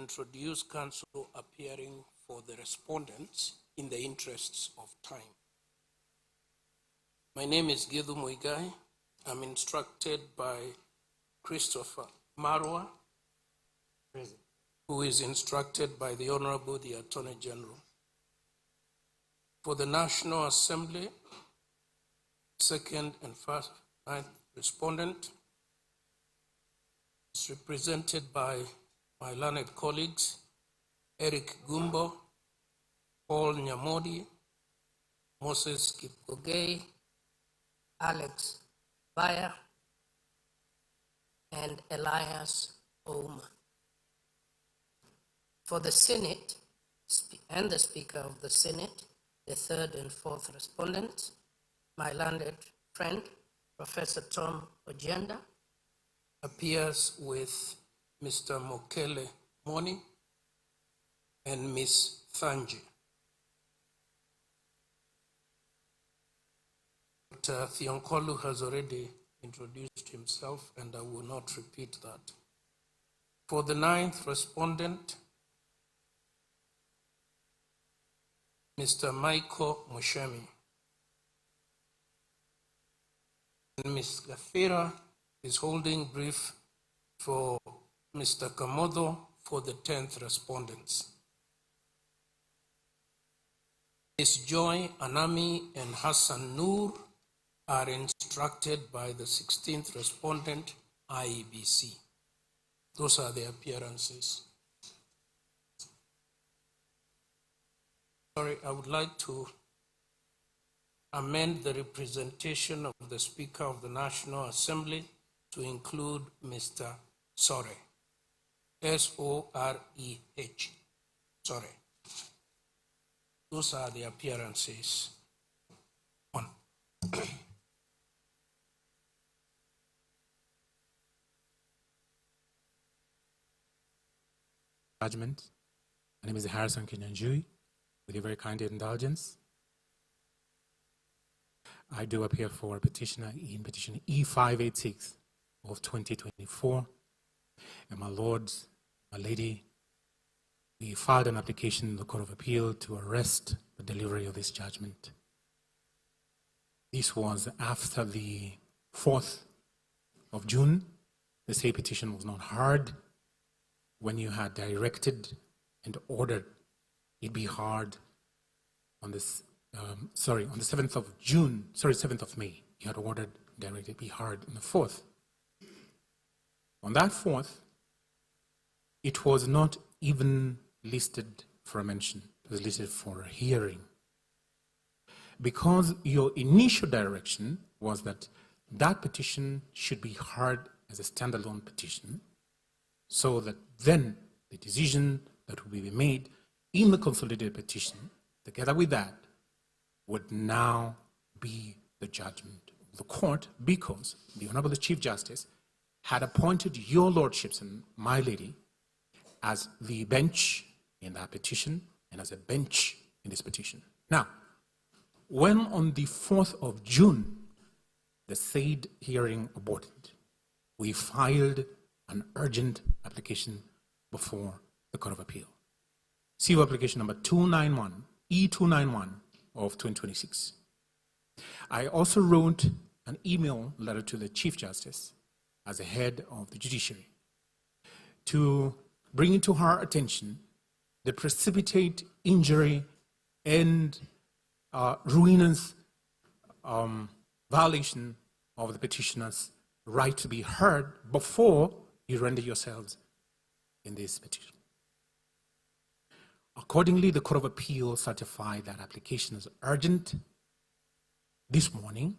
introduce counsel appearing for the respondents in the interests of time. My name is Githu Muigai. I'm instructed by Christopher Marwa, present, who is instructed by the Honorable the Attorney General. For the National Assembly, second and first respondent is represented by my learned colleagues, Eric Gumbo, Paul Nyamodi, Moses Kipkogei, Alex Baya, and Elias Ouma. For the Senate and the Speaker of the Senate, the third and fourth respondents, my learned friend, Professor Tom Ojenda, appears with Mr. Mokele Moni and Ms. Thanji. Dr. Thionkolu has already introduced himself, and I will not repeat that. For the ninth respondent, Mr. Michael Mushemi. And Ms. Gafira is holding brief for Mr. Kamodo for the 10th respondents. Ms. Joy Anami and Hassan Noor are instructed by the 16th respondent, IEBC. Those are the appearances. Sorry, I would like to amend the representation of the Speaker of the National Assembly to include Mr. Sore, S-O-R-E-H, Sore. Those are the appearances. One. Judgment. My name is Harrison Kinyanjui. With your very kind indulgence, I do appear for a petitioner in petition E586 of 2024. And my lords, my lady, we filed an application in the Court of Appeal to arrest the delivery of this judgment. This was after the 4th of June. The same petition was not heard when you had directed and ordered it be heard on this, on the 7th of June, 7th of May. You had ordered, directed, be heard on the 4th. On that 4th, it was not even listed for a mention. It was listed for a hearing. Because your initial direction was that that petition should be heard as a standalone petition, so that then the decision that will be made in the consolidated petition, together with that, would now be the judgment of the court, because the Honorable Chief Justice had appointed your lordships and my lady as the bench in that petition and as a bench in this petition. Now, when on the 4th of June, the said hearing aborted, we filed an urgent application before the Court of Appeal. CO application number 291, E291 of 2026. I also wrote an email letter to the Chief Justice as the head of the judiciary to bring into her attention the precipitate injury and ruinous violation of the petitioner's right to be heard before you render yourselves in this petition. Accordingly, the Court of Appeal certified that application as urgent. This morning,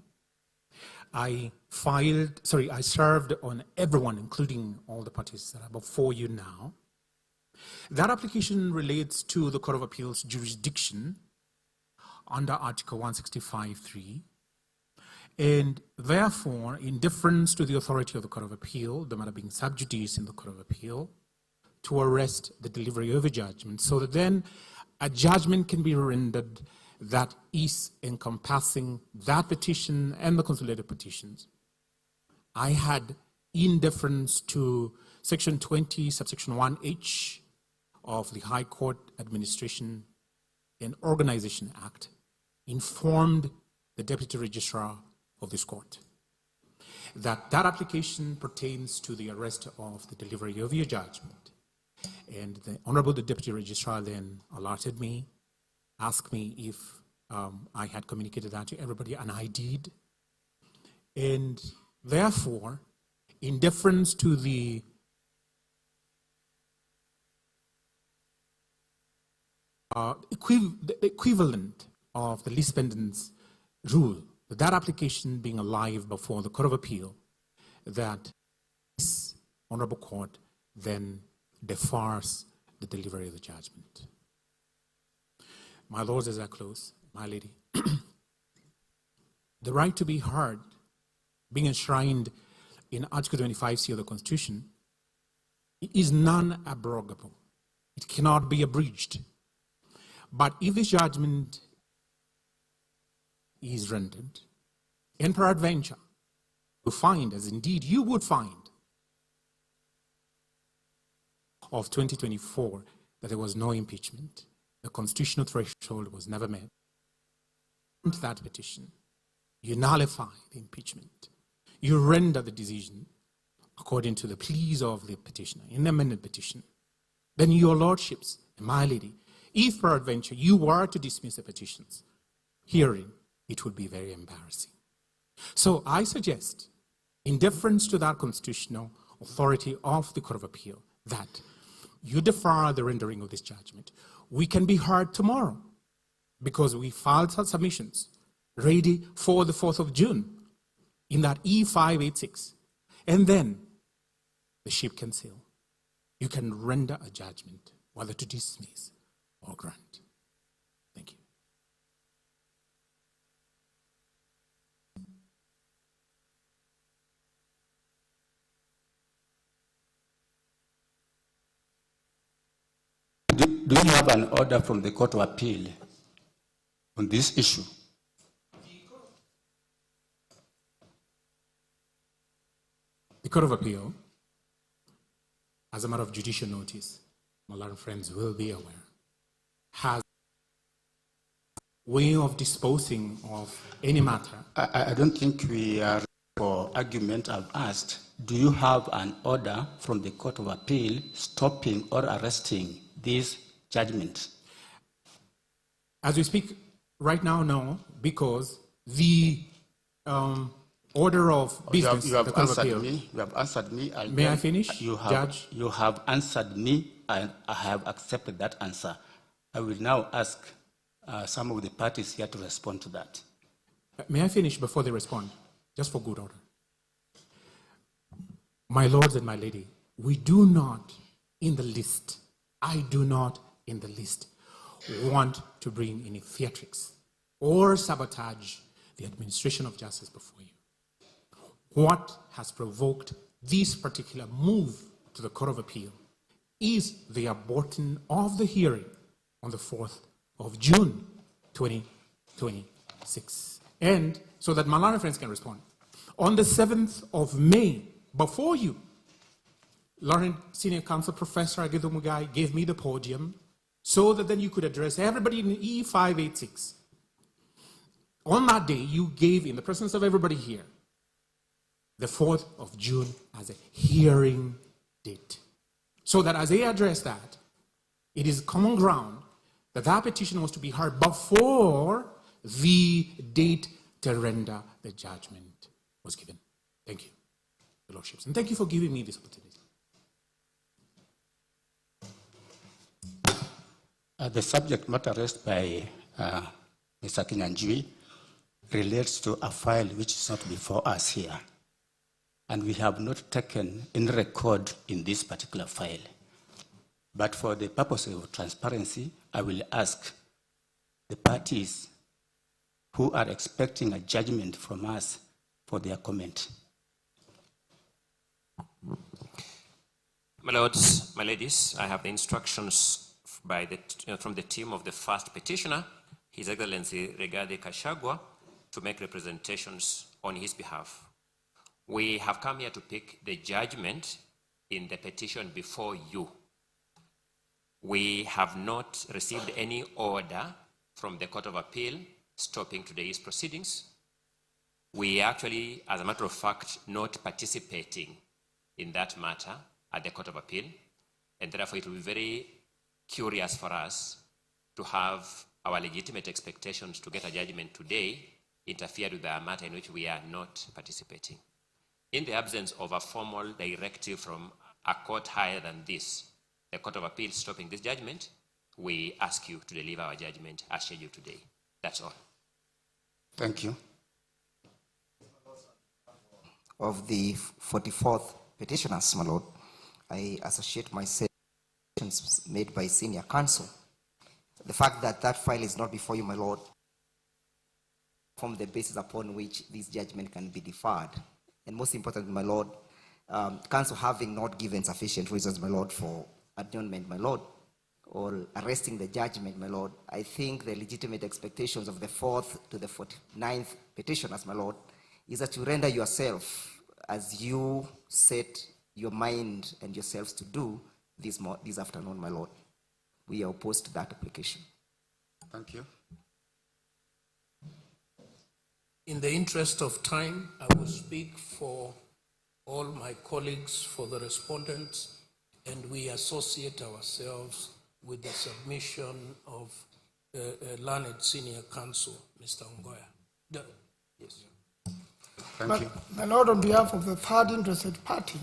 I served on everyone, including all the parties that are before you now. That application relates to the Court of Appeal's jurisdiction under Article 165(3), and therefore, in deference to the authority of the Court of Appeal, the matter being sub judice in the Court of Appeal, to arrest the delivery of a judgment, so that then a judgment can be rendered that is encompassing that petition and the consolidated petitions. I had, in deference to Section 20, subsection 1H of the High Court Administration and Organization Act informed the Deputy Registrar of this court that that application pertains to the arrest of the delivery of your judgment. And the Honorable Deputy Registrar then alerted me, asked me if I had communicated that to everybody, and I did. And therefore, in deference to the equivalent of the least pendants rule, that application being alive before the Court of Appeal, that this Honorable Court then defers the delivery of the judgment. My lords, as I close, my lady, the right to be heard, being enshrined in Article 25C of the Constitution, is non-abrogable. It cannot be abridged. But if this judgment is rendered, and peradventure, you find, as indeed you would find, of 2024, that there was no impeachment, the constitutional threshold was never met, that petition, you nullify the impeachment, you render the decision according to the pleas of the petitioner, in the amended petition, then your lordships, and my lady, if peradventure you were to dismiss the petitions, hearing, it would be very embarrassing. So I suggest, in deference to that constitutional authority of the Court of Appeal, that you defer the rendering of this judgment. We can be heard tomorrow because we filed our submissions ready for the 4th of June in that E586. And then the ship can sail. You can render a judgment whether to dismiss or grant. Thank you. Do you have an order from the Court of Appeal on this issue? The Court of Appeal, as a matter of judicial notice, my learned friends will be aware, has a way of disposing of any matter. I don't think we are for argument. I've asked, do you have an order from the Court of Appeal stopping or arresting this judgment? As we speak right now, no, because the order of business. You have the Court of answered Appeal. me. You have answered me. May I finish, Judge? You have answered me, and I have accepted that answer. I will now ask some of the parties here to respond to that. May I finish before they respond, just for good order? My lords and my lady, we do not in the least, I do not in the least want to bring any theatrics or sabotage the administration of justice before you. What has provoked this particular move to the Court of Appeal is the aborting of the hearing on the 4th of June 2026. And so that my learned friends can respond. On the 7th of May, before you, Learned Senior Counsel Professor Agido Mugai gave me the podium so that then you could address everybody in E586. On that day, you gave, in the presence of everybody here, the 4th of June as a hearing date. So that as they address that, it is common ground that that petition was to be heard before the date to render the judgment was given. Thank you, Your Lordships. And thank you for giving me this opportunity. The subject matter raised by Mr. Kinyanjui relates to a file which is not before us here. And we have not taken any record in this particular file. But for the purpose of transparency, I will ask the parties who are expecting a judgment from us for their comment. My lords, my ladies, I have the instructions from the team of the first petitioner, His Excellency Rigathi Gachagua, to make representations on his behalf. We have come here to pick the judgment in the petition before you. We have not received any order from the Court of Appeal stopping today's proceedings. We actually, as a matter of fact, not participating in that matter at the Court of Appeal, and therefore it will be very curious for us to have our legitimate expectations to get a judgment today interfere with a matter in which we are not participating. In the absence of a formal directive from a court higher than this, the Court of Appeal stopping this judgment, we ask you to deliver our judgment as scheduled today. That's all. Thank you. Of the 44th petitioners, my Lord, I associate myself with petitions made by senior counsel. The fact that that file is not before you, my Lord, form the basis upon which this judgment can be deferred. And most importantly, my Lord, counsel having not given sufficient reasons, my Lord, for adjournment, my Lord, or arresting the judgment, my Lord, I think the legitimate expectations of the 4th to the 49th petitioners, my Lord, is that you render yourself as you set your mind and yourselves to do this afternoon, my Lord. We are opposed to that application. Thank you. In the interest of time, I will speak for all my colleagues, for the respondents, and we associate ourselves with the submission of learned senior counsel, Mr. Ngoya. Yes. Thank you. My Lord, on behalf of the third interested party,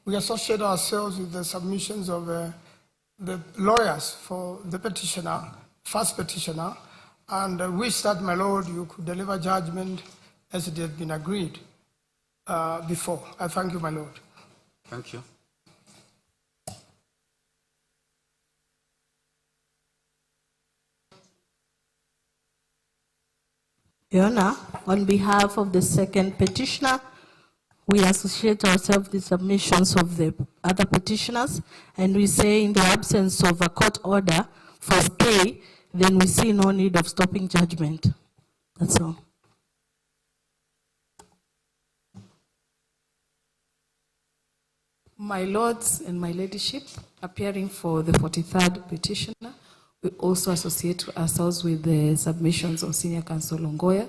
we associate ourselves with the submissions of the lawyers for the petitioner, first petitioner, and wish that, my Lord, you could deliver judgment as it had been agreed before. I thank you, my Lord. Thank you. Your Honor, on behalf of the second petitioner, we associate ourselves with the submissions of the other petitioners, and we say in the absence of a court order for stay, then we see no need of stopping judgment. That's all. My lords and my ladyship, appearing for the 43rd petitioner, we also associate ourselves with the submissions of Senior Counsel Ngoya,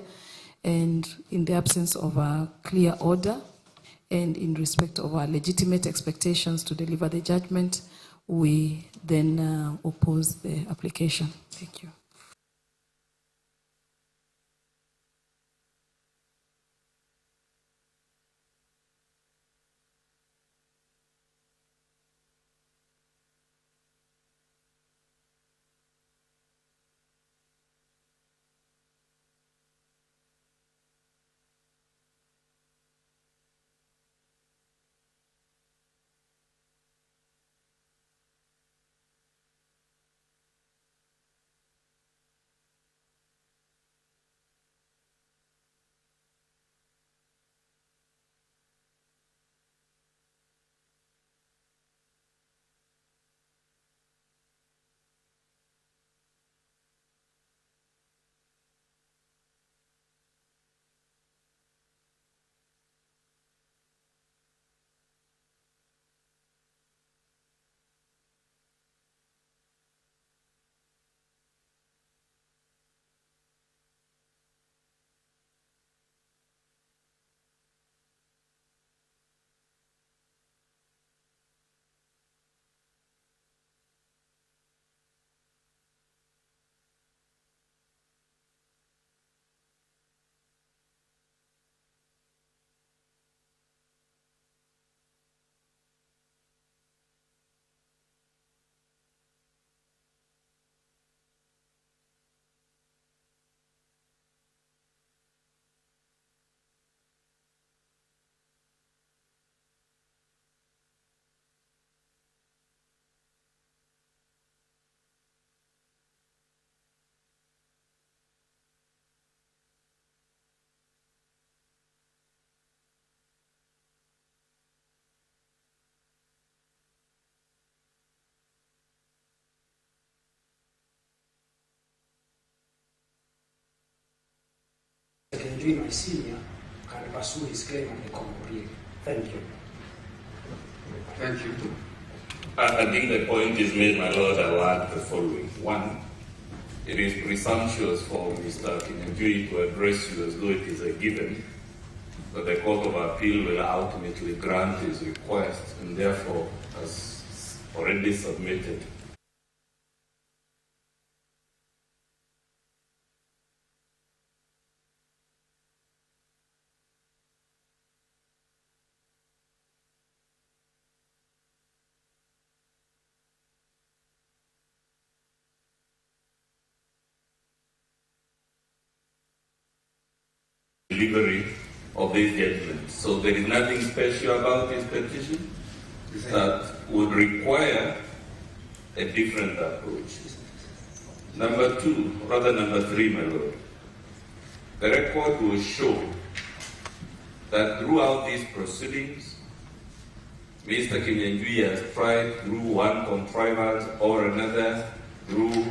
and in the absence of a clear order and in respect of our legitimate expectations to deliver the judgment, we then oppose the application. Thank you. My senior can pursue his claim on the common appeal. Thank you. Thank you. I think the point is made, my Lord. I will add the following. One, it is presumptuous for Mr. Kinyanjui to address you as though it is a given that the Court of Appeal will ultimately grant his request, and therefore has already submitted. Delivery of this judgment. So there is nothing special about this petition that would require a different approach. Number two, rather number three, my Lord, the record will show that throughout these proceedings, Mr. Kinyanjui has tried through one contrivance or another, through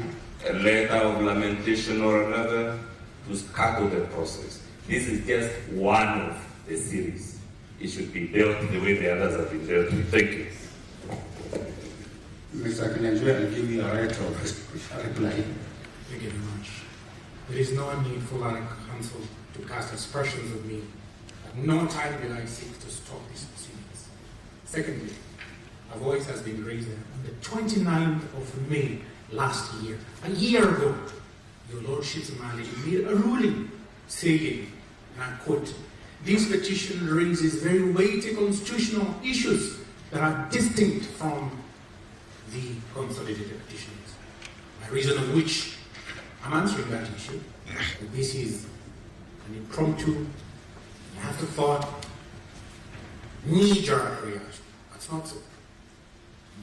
a letter of lamentation or another, to scuttle the process. This is just one of the series. It should be dealt the way the others have been dealt with. Thank you. Mr. Kinyanjui, I'll give you a right of reply. Thank you very much. There is no need for our counsel to cast aspersions of me. At no time will I seek to stop these proceedings. Secondly, a voice has been raised on the 29th of May last year, a year ago. Your Lordship's Majesty made a ruling saying, and I quote, "This petition raises very weighty constitutional issues that are distinct from the consolidated petitions, by reason of which I'm answering that issue. But this is an impromptu, an afterthought, knee-jerk reaction. That's not so.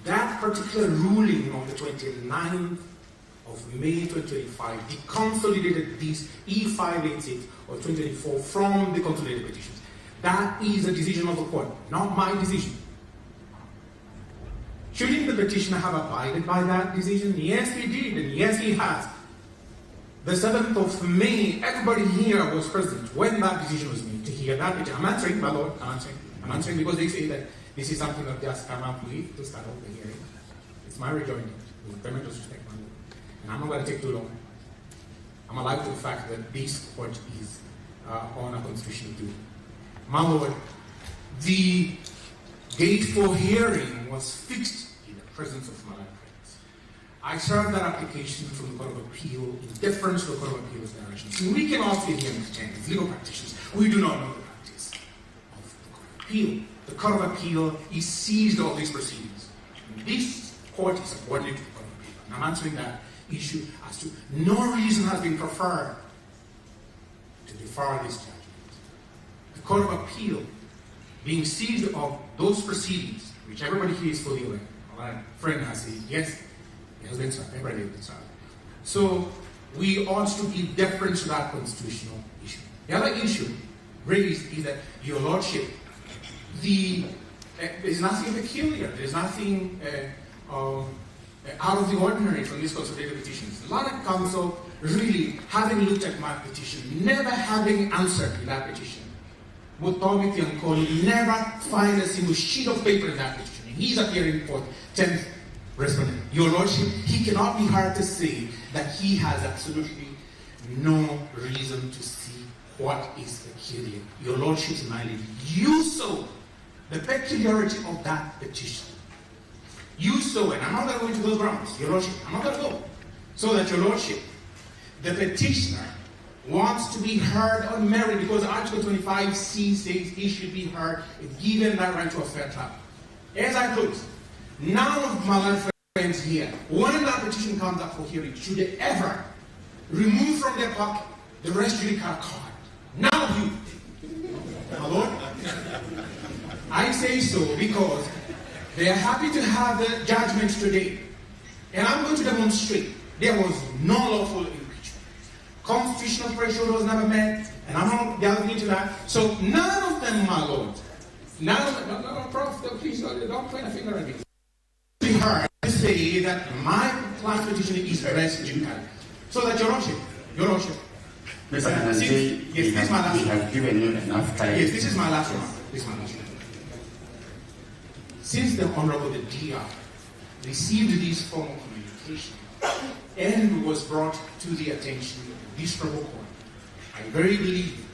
That particular ruling on the 29th of May 2025 deconsolidated these E586 or 2024 from the consolidated petitions. That is a decision of the court, not my decision. Shouldn't the petitioner have abided by that decision? Yes, he did, and yes, he has. The 7th of May, everybody here was present when that decision was made to hear that petition. I'm answering, my Lord, I'm answering because they say that this is something that just come up with to start off the hearing. It's my rejoinder, with tremendous respect, my Lord. And I'm not going to take too long. I'm alive to the fact that this court is on a constitutional duty. My Lord, the date for hearing was fixed in the presence of my friends. I served that application from the Court of Appeal in deference to the Court of Appeal's directions. And we can all sit here and pretend as legal practitioners, we do not know the practice of the Court of Appeal. The Court of Appeal is seized of these proceedings. And this court is subordinate to the Court of Appeal. And I'm answering that issue as to no reason has been preferred to defer this judgment. The Court of Appeal being seized of those proceedings, which everybody here is fully aware. My friend has said, yes, it has been served, everybody has been served. So we ought to give deference to that constitutional issue. The other issue raised is that, Your Lordship, there's nothing peculiar, there's nothing out of the ordinary from these consolidated petitions. A lot of counsel really, having looked at my petition, never having answered in that petition, would Tommy Tianconi never find a single sheet of paper in that petition. And he's appearing for 10th respondent. Your Lordship, he cannot be heard to say that he has absolutely no reason to see what is peculiar. Your Lordship's minded. You saw the peculiarity of that petition. You saw, and I'm not going to go into those grounds, Your Lordship, I'm not going to go. So that, Your Lordship, the petitioner wants to be heard on merit because Article 25C says he should be heard if given that right to a fair trial. As I close, none of my friends here, when that petition comes up for hearing, should they ever remove from their pocket the res judicata card. None of you. My Lord, I say so because they are happy to have the judgment today. And I'm going to demonstrate there was no lawful impeachment. Constitutional threshold was never met, and I'm not delving into that. So none of them, my Lord, none of them, no, Prof, please don't point a finger at me. Be heard to say that my client's petition is res judicata. So that Your Lordship, Mr. Kananji, yes, this is my last one. Have given you enough time. Yes, this is my last one. This is my last one. Since the Honorable the DR received this form of communication and was brought to the attention of this Honorable Court, I very believe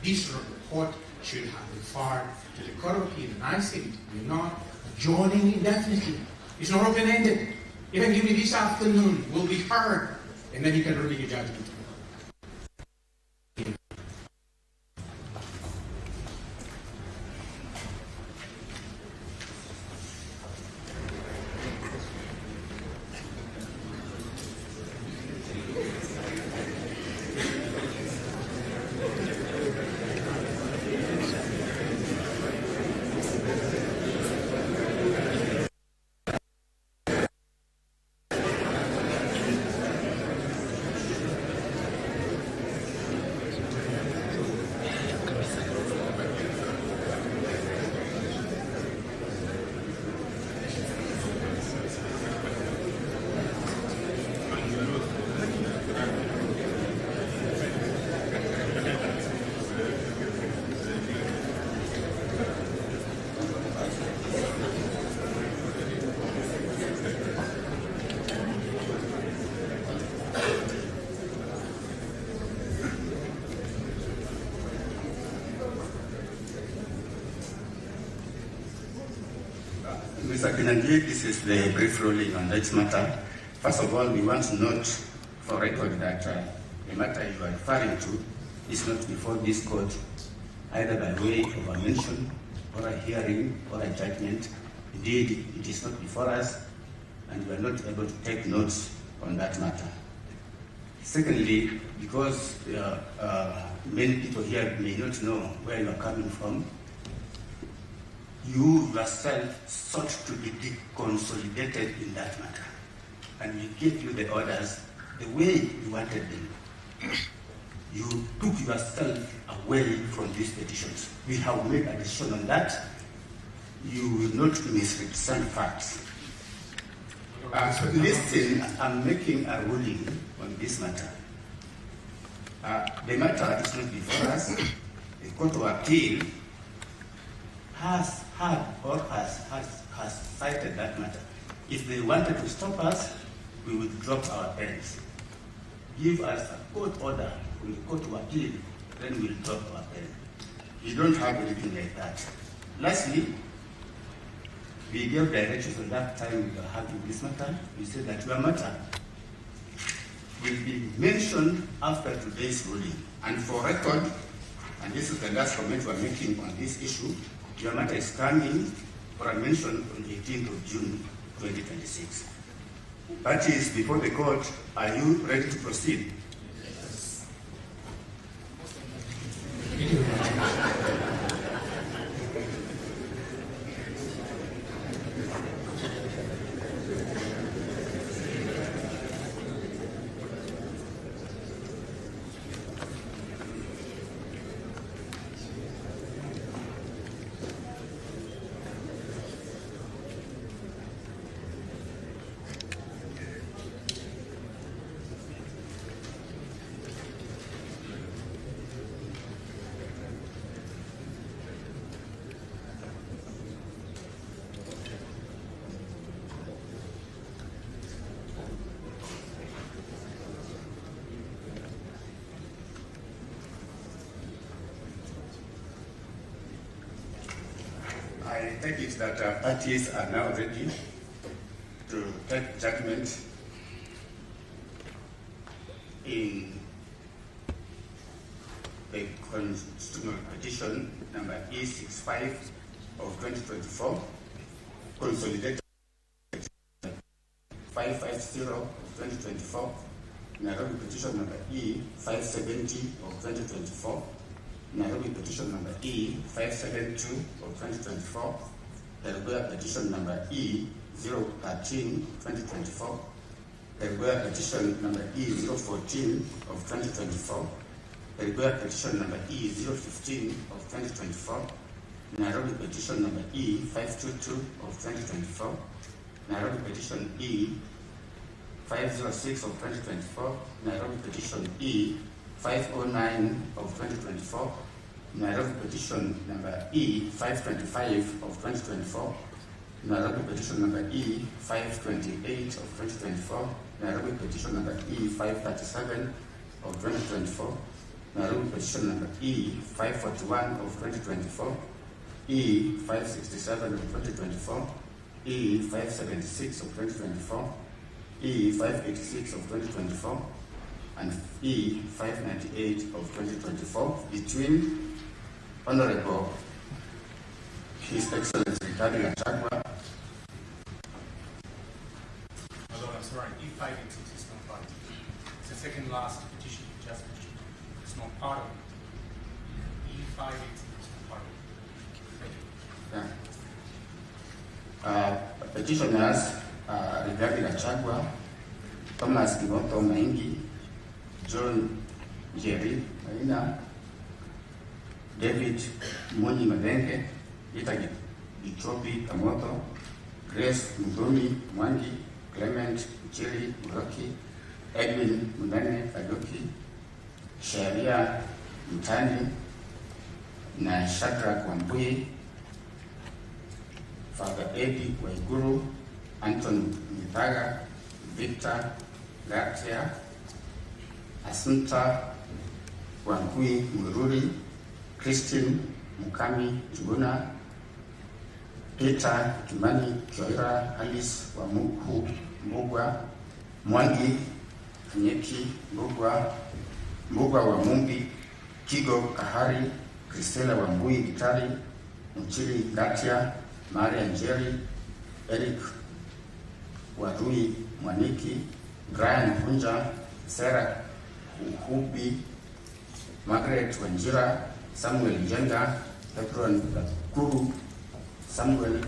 this Honorable Court should have referred to the Court of Appeal. And I said, we're not joining indefinitely. It's not open-ended. Even give me this afternoon, will be heard, and then you can render your judgment. Mr. Kinanjui, this is the brief ruling on this matter. First of all, we want to note for record that the matter you are referring to is not before this court, either by way of a mention or a hearing or a judgment. Indeed, it is not before us, and we are not able to take notes on that matter. Secondly, because many people here may not know where you are coming from, you yourself sought to be deconsolidated in that matter. And we gave you the orders the way you wanted them. You took yourself away from these petitions. We have made a decision on that. You will not misrepresent facts. Listen, I'm making a ruling on this matter. The matter is not before us. The Court of Appeal has had or has cited that matter. If they wanted to stop us, we would drop our pens. Give us a court order from the Court of Appeal, then we'll drop our pen. We don't have anything like that. Lastly, we gave directions at that time we were having this matter. We said that your matter will be mentioned after today's ruling. And for record, and this is the last comment we're making on this issue, your matter is coming for a mention on the 18th of June 2026. Parties before the court, are you ready to proceed? Yes. Thank you very much. I take it that parties are now ready to take judgment in the constitutional petition number E65 of 2024, consolidated 550 of 2024, Nairobi petition number E570 of 2024, Nairobi petition number E572 of 2024, Gahagua petition number E013 2024, Gahagua petition number E014 of 2024, Gahagua petition number E015 of 2024, Nairobi petition number E522 of 2024, Nairobi petition E506 of 2024, Nairobi petition E509 of 2024, Nairobi petition number E525 of 2024, Nairobi petition number E528 of 2024, Nairobi petition number E537 of 2024, Nairobi petition number E541 of 2024, E567 of 2024, E576 of 2024, E586 of 2024, and E598 of 2024 between Honorable His Excellency Gachagua. Although I'm sorry, E586 is not part of it. It's the second last petition, just petition. It's not part of it. E586 is not part of it. Yeah. Petitioners regarding Gachagua, Thomas Kiboto Maingi, John Jerry Maina, David Moni Madenge, Ita Gitropi Kamoto, Grace Mudumi Mwangi, Clement Uchiri Uroki, Edwin Munane Kadoki, Sharia Mtani, na Shadrach Wambui, Father Eddie Waiguru, Anton Mitaga, Victor Gatia, Asunta Wangui Mururi, Christine Mukami Juguna, Peter Kimani Kioira, Alice Wamuku Mbugwa, Mwangi Kanyeki Mbugwa, Mbugwa Wamumbi, Kigo Kahari, Christela Wambui Gitari, Mchiri Gatia, Maria Njeri, Eric Warui Mwaniki, Brian Punja, Sarah Uhubi, Margaret Wanjira, Samuel Jenga, Petron Kuru, Samuel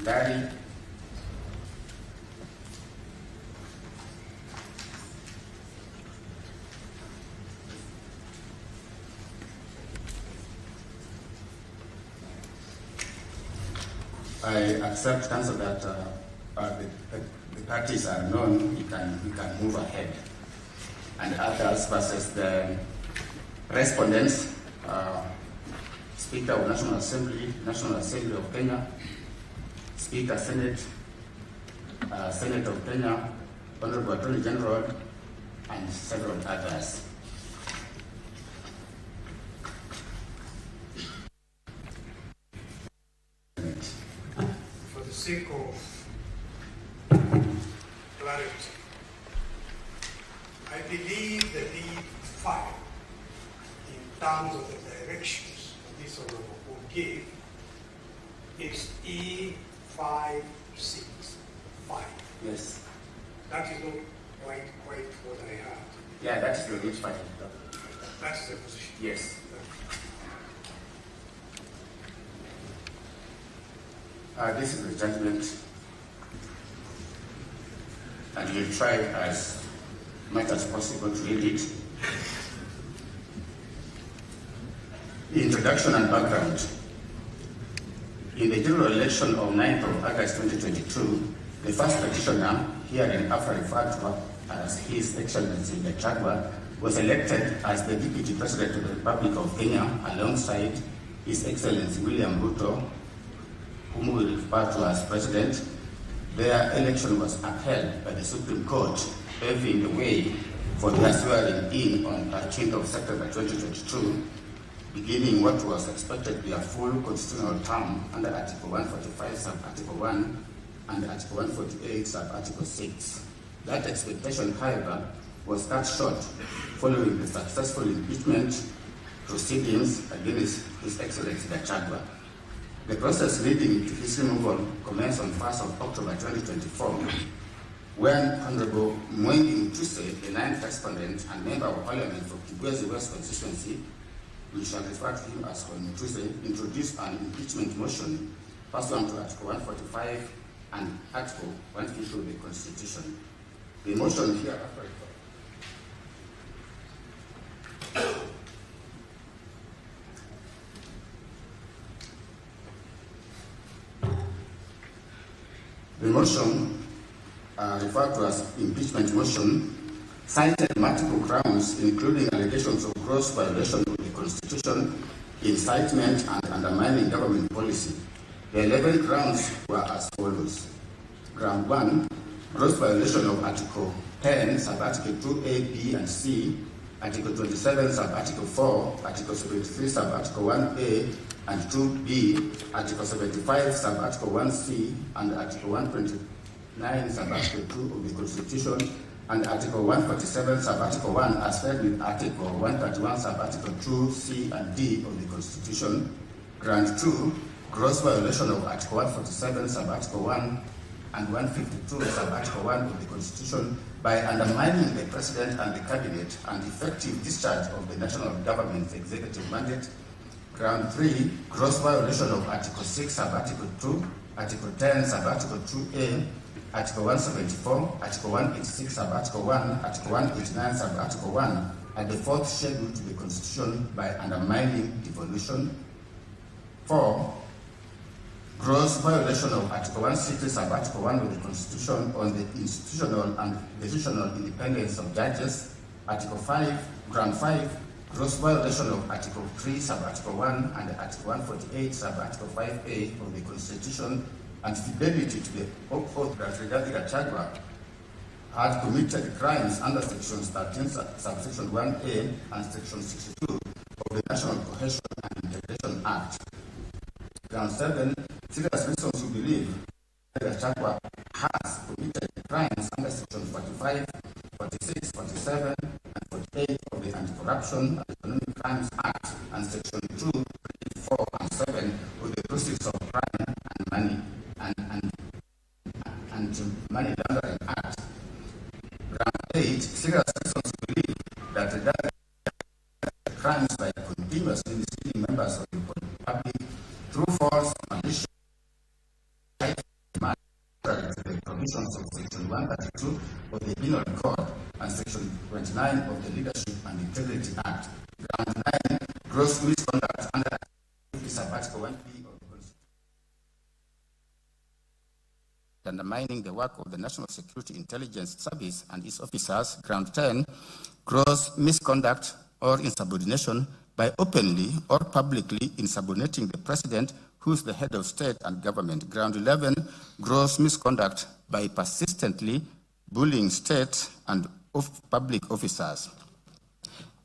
Dari, I accept answer that the parties are known. We can move ahead, and others versus the respondents. Speaker of National Assembly of Kenya, Speaker Senate of Kenya, Honorable Attorney General, and several others. For the sake of clarity, I believe the lead file in terms of the directions this honorable will give is E565. Yes. That is not quite what I had. Yeah, that is the lead file. That is the position. Yes. This is the judgment, and we'll try as much as possible to read it. Introduction and background. In the general election of 9th of August 2022, the first petitioner, hereinafter referred to as His Excellency Gachagua, was elected as the Deputy President of the Republic of Kenya alongside His Excellency William Ruto, whom we refer to as President. Their election was upheld by the Supreme Court, paving the way for their swearing in on 13th of September 2022, beginning what was expected to be a full constitutional term under Article 145, Sub-Article 1, and Article 148, Sub-Article 6. That expectation, however, was cut short following the successful impeachment proceedings against His Excellency Gachagua. The process leading to his removal commenced on 1st of October 2024, when Honorable Mwengi Mutuse, the 9th respondent and member of Parliament for Kibwezi West constituency, we shall refer to him as Mutuse, introduced an impeachment motion pursuant to Article 145 and Article 150 of the Constitution. The motion here The motion, referred to as impeachment motion, cited multiple grounds, including allegations of gross violation of the Constitution, incitement, and undermining government policy. The 11 grounds were as follows. Ground 1, gross violation of Article 10, Sub-Article 2A, B, and C, Article 27, Sub-Article 4, Article 73, Sub-Article 1A and 2B, Article 75, Sub-Article 1C, and Article 129, Sub-Article 2 of the Constitution, and Article 147, Sub-Article 1, as read with Article 131, Sub-Article 2, C, and D of the Constitution. Ground 2, gross violation of Article 147, Sub-Article 1, and 152, Sub-Article 1 of the Constitution by undermining the President and the Cabinet and effective discharge of the national government's executive mandate. Ground 3, gross violation of Article 6, Sub-Article 2, Article 10, Sub-Article 2A, Article 174, Article 186, Sub-Article 1, Article 189, Sub-Article 1, and the fourth schedule to the Constitution by undermining devolution. 4, gross violation of Article 160, Sub-Article 1 of the Constitution on the institutional and decisional independence of judges. Article 5, Ground 5, gross violation of Article 3, Sub-Article 1 and Article 148, Sub-Article 5A of the Constitution, and fidelity to the oath that Gachagua had committed crimes under Sections 13, Subsection 1A and Section 62 of the National Cohesion and Integration Act. Ground 7, serious reasons to believe that Gachagua has committed crimes under Section 45, 46, 47, and 48 of the Anti-Corruption and Economic Crimes Act and Section 2, 3, 4, and 7 of the Proceeds of Crime and Money and Money Laundering Act. Ground 8, serious reasons to believe that the crimes by continuously misleading members of the public through false, malicious, the provisions of Section 132 of the Penal Code and Section 29 of the Leadership and Integrity Act. Ground 9, gross misconduct under Article 1B of the Constitution, undermining the work of the National Security Intelligence Service and its officers. Ground 10, gross misconduct or insubordination by openly or publicly insubordinating the President, who is the head of state and government. Ground 11, gross misconduct by persistently bullying state and public officers.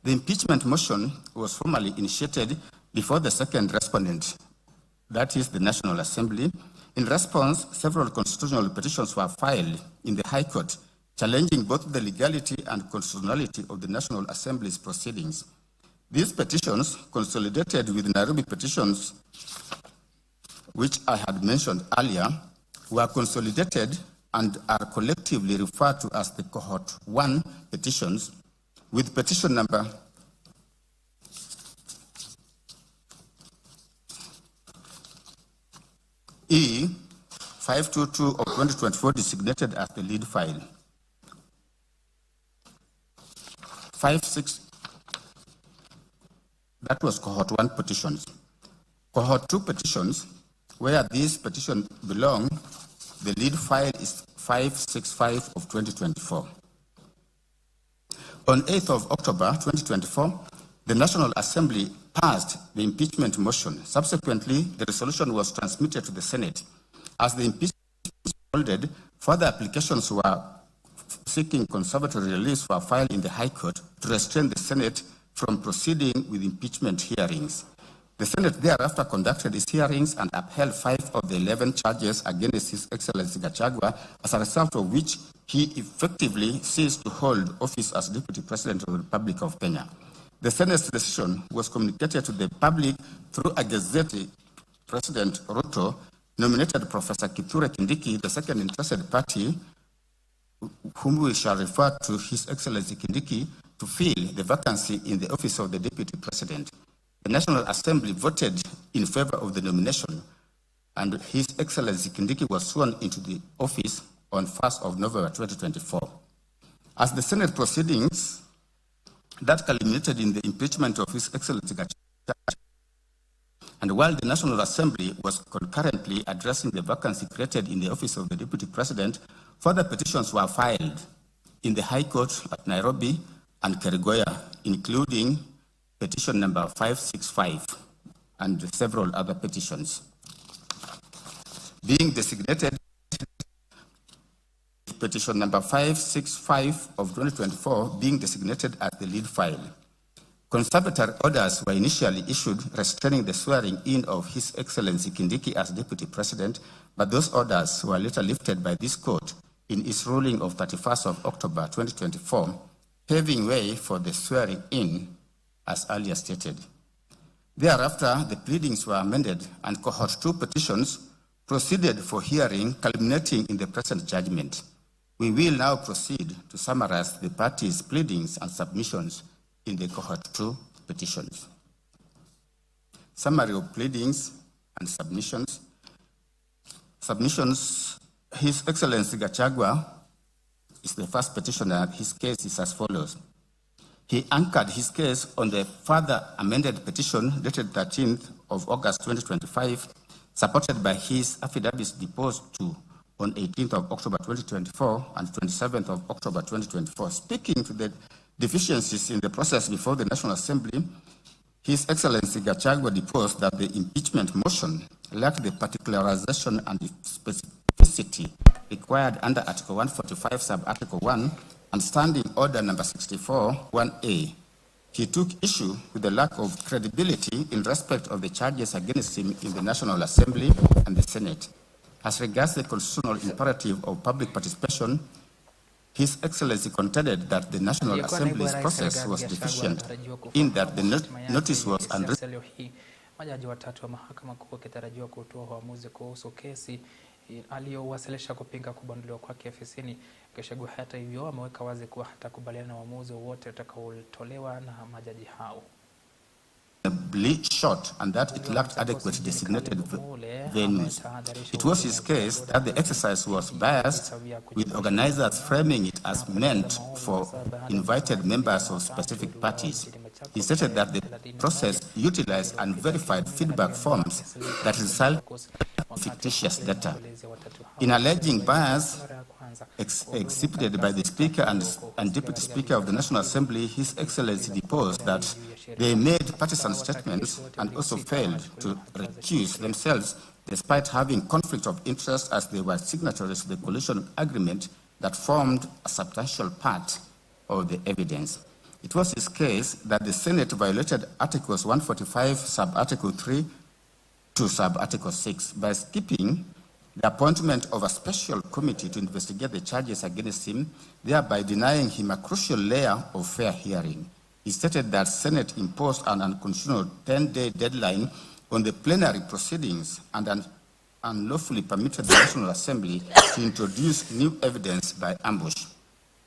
The impeachment motion was formally initiated before the second respondent, that is the National Assembly. In response, several constitutional petitions were filed in the High Court, challenging both the legality and constitutionality of the National Assembly's proceedings. These petitions, consolidated with Nairobi petitions, which I had mentioned earlier, were consolidated and are collectively referred to as the Cohort 1 petitions, with petition number E522 of 2024 designated as the lead file. 56, that was Cohort 1 petitions. Cohort 2 petitions, where these petitions belong, the lead file is 565 of 2024. On 8th of October 2024, the National Assembly passed the impeachment motion. Subsequently, the resolution was transmitted to the Senate. As the impeachment was folded, further applications were seeking conservatory release were filed in the High Court to restrain the Senate from proceeding with impeachment hearings. The Senate thereafter conducted its hearings and upheld 5 of the 11 charges against His Excellency Gachagua, as a result of which he effectively ceased to hold office as Deputy President of the Republic of Kenya. The Senate's decision was communicated to the public through a gazette. President Ruto nominated Professor Kithure Kindiki, the second interested party, whom we shall refer to His Excellency Kindiki, to fill the vacancy in the office of the Deputy President. The National Assembly voted in favor of the nomination, and His Excellency Kindiki was sworn into the office on 1st of November 2024. As the Senate proceedings that culminated in the impeachment of His Excellency Gachagua, and while the National Assembly was concurrently addressing the vacancy created in the office of the Deputy President, further petitions were filed in the High Court at Nairobi and Kerigoya, including petition number 565 and several other petitions. being designated petition number 565 of 2024 being designated as the lead file. Conservatory orders were initially issued restraining the swearing in of His Excellency Kindiki as Deputy President, but those orders were later lifted by this court in its ruling of 31st of October 2024, paving way for the swearing in as earlier stated. Thereafter, the pleadings were amended and cohort 2 petitions proceeded for hearing, culminating in the present judgment. We will now proceed to summarize the parties' pleadings and submissions in the cohort 2 petitions. Summary of pleadings and submissions. Submissions. His Excellency Gachagua is the first petitioner. His case is as follows. He anchored his case on the further amended petition dated 13th of August 2025, supported by his affidavits deposed to on 18th of October 2024 and 27th of October 2024. Speaking to the deficiencies in the process before the National Assembly, His Excellency Gachagua deposed that the impeachment motion lacked the particularization and the specificity required under Article 145, Sub-Article 1, and Standing Order Number 64, 1A. He took issue with the lack of credibility in respect of the charges against him in the National Assembly and the Senate. As regards the constitutional imperative of public participation, His Excellency contended that the National Assembly's process was deficient in that the notice was unreasonable. Majaji watatu wa Mahakama Kuu wakitarajiwa kutoa uamuzi kuhusu kesi aliyowasilisha kupinga kubanduliwa kwake afisini. Gachagua hata hivyo ameweka wazi kuwa hatakubaliana na uamuzi wote utakaotolewa na majaji hao. Short and that it lacked adequate designated venues. It was his case that the exercise was biased, with organizers framing it as meant for invited members of specific parties. He stated that the process utilized unverified feedback forms that result in fictitious data. In alleging bias exhibited by the Speaker and Deputy Speaker of the National Assembly, His Excellency deposed that they made partisan statements and also failed to recuse themselves despite having conflict of interest as they were signatories to the coalition agreement that formed a substantial part of the evidence. It was his case that the Senate violated Articles 145, Sub-Article 3 to Sub-Article 6 by skipping the appointment of a special committee to investigate the charges against him, thereby denying him a crucial layer of fair hearing. He stated that Senate imposed an unconstitutional 10-day deadline on the plenary proceedings and unlawfully permitted the National Assembly to introduce new evidence by ambush.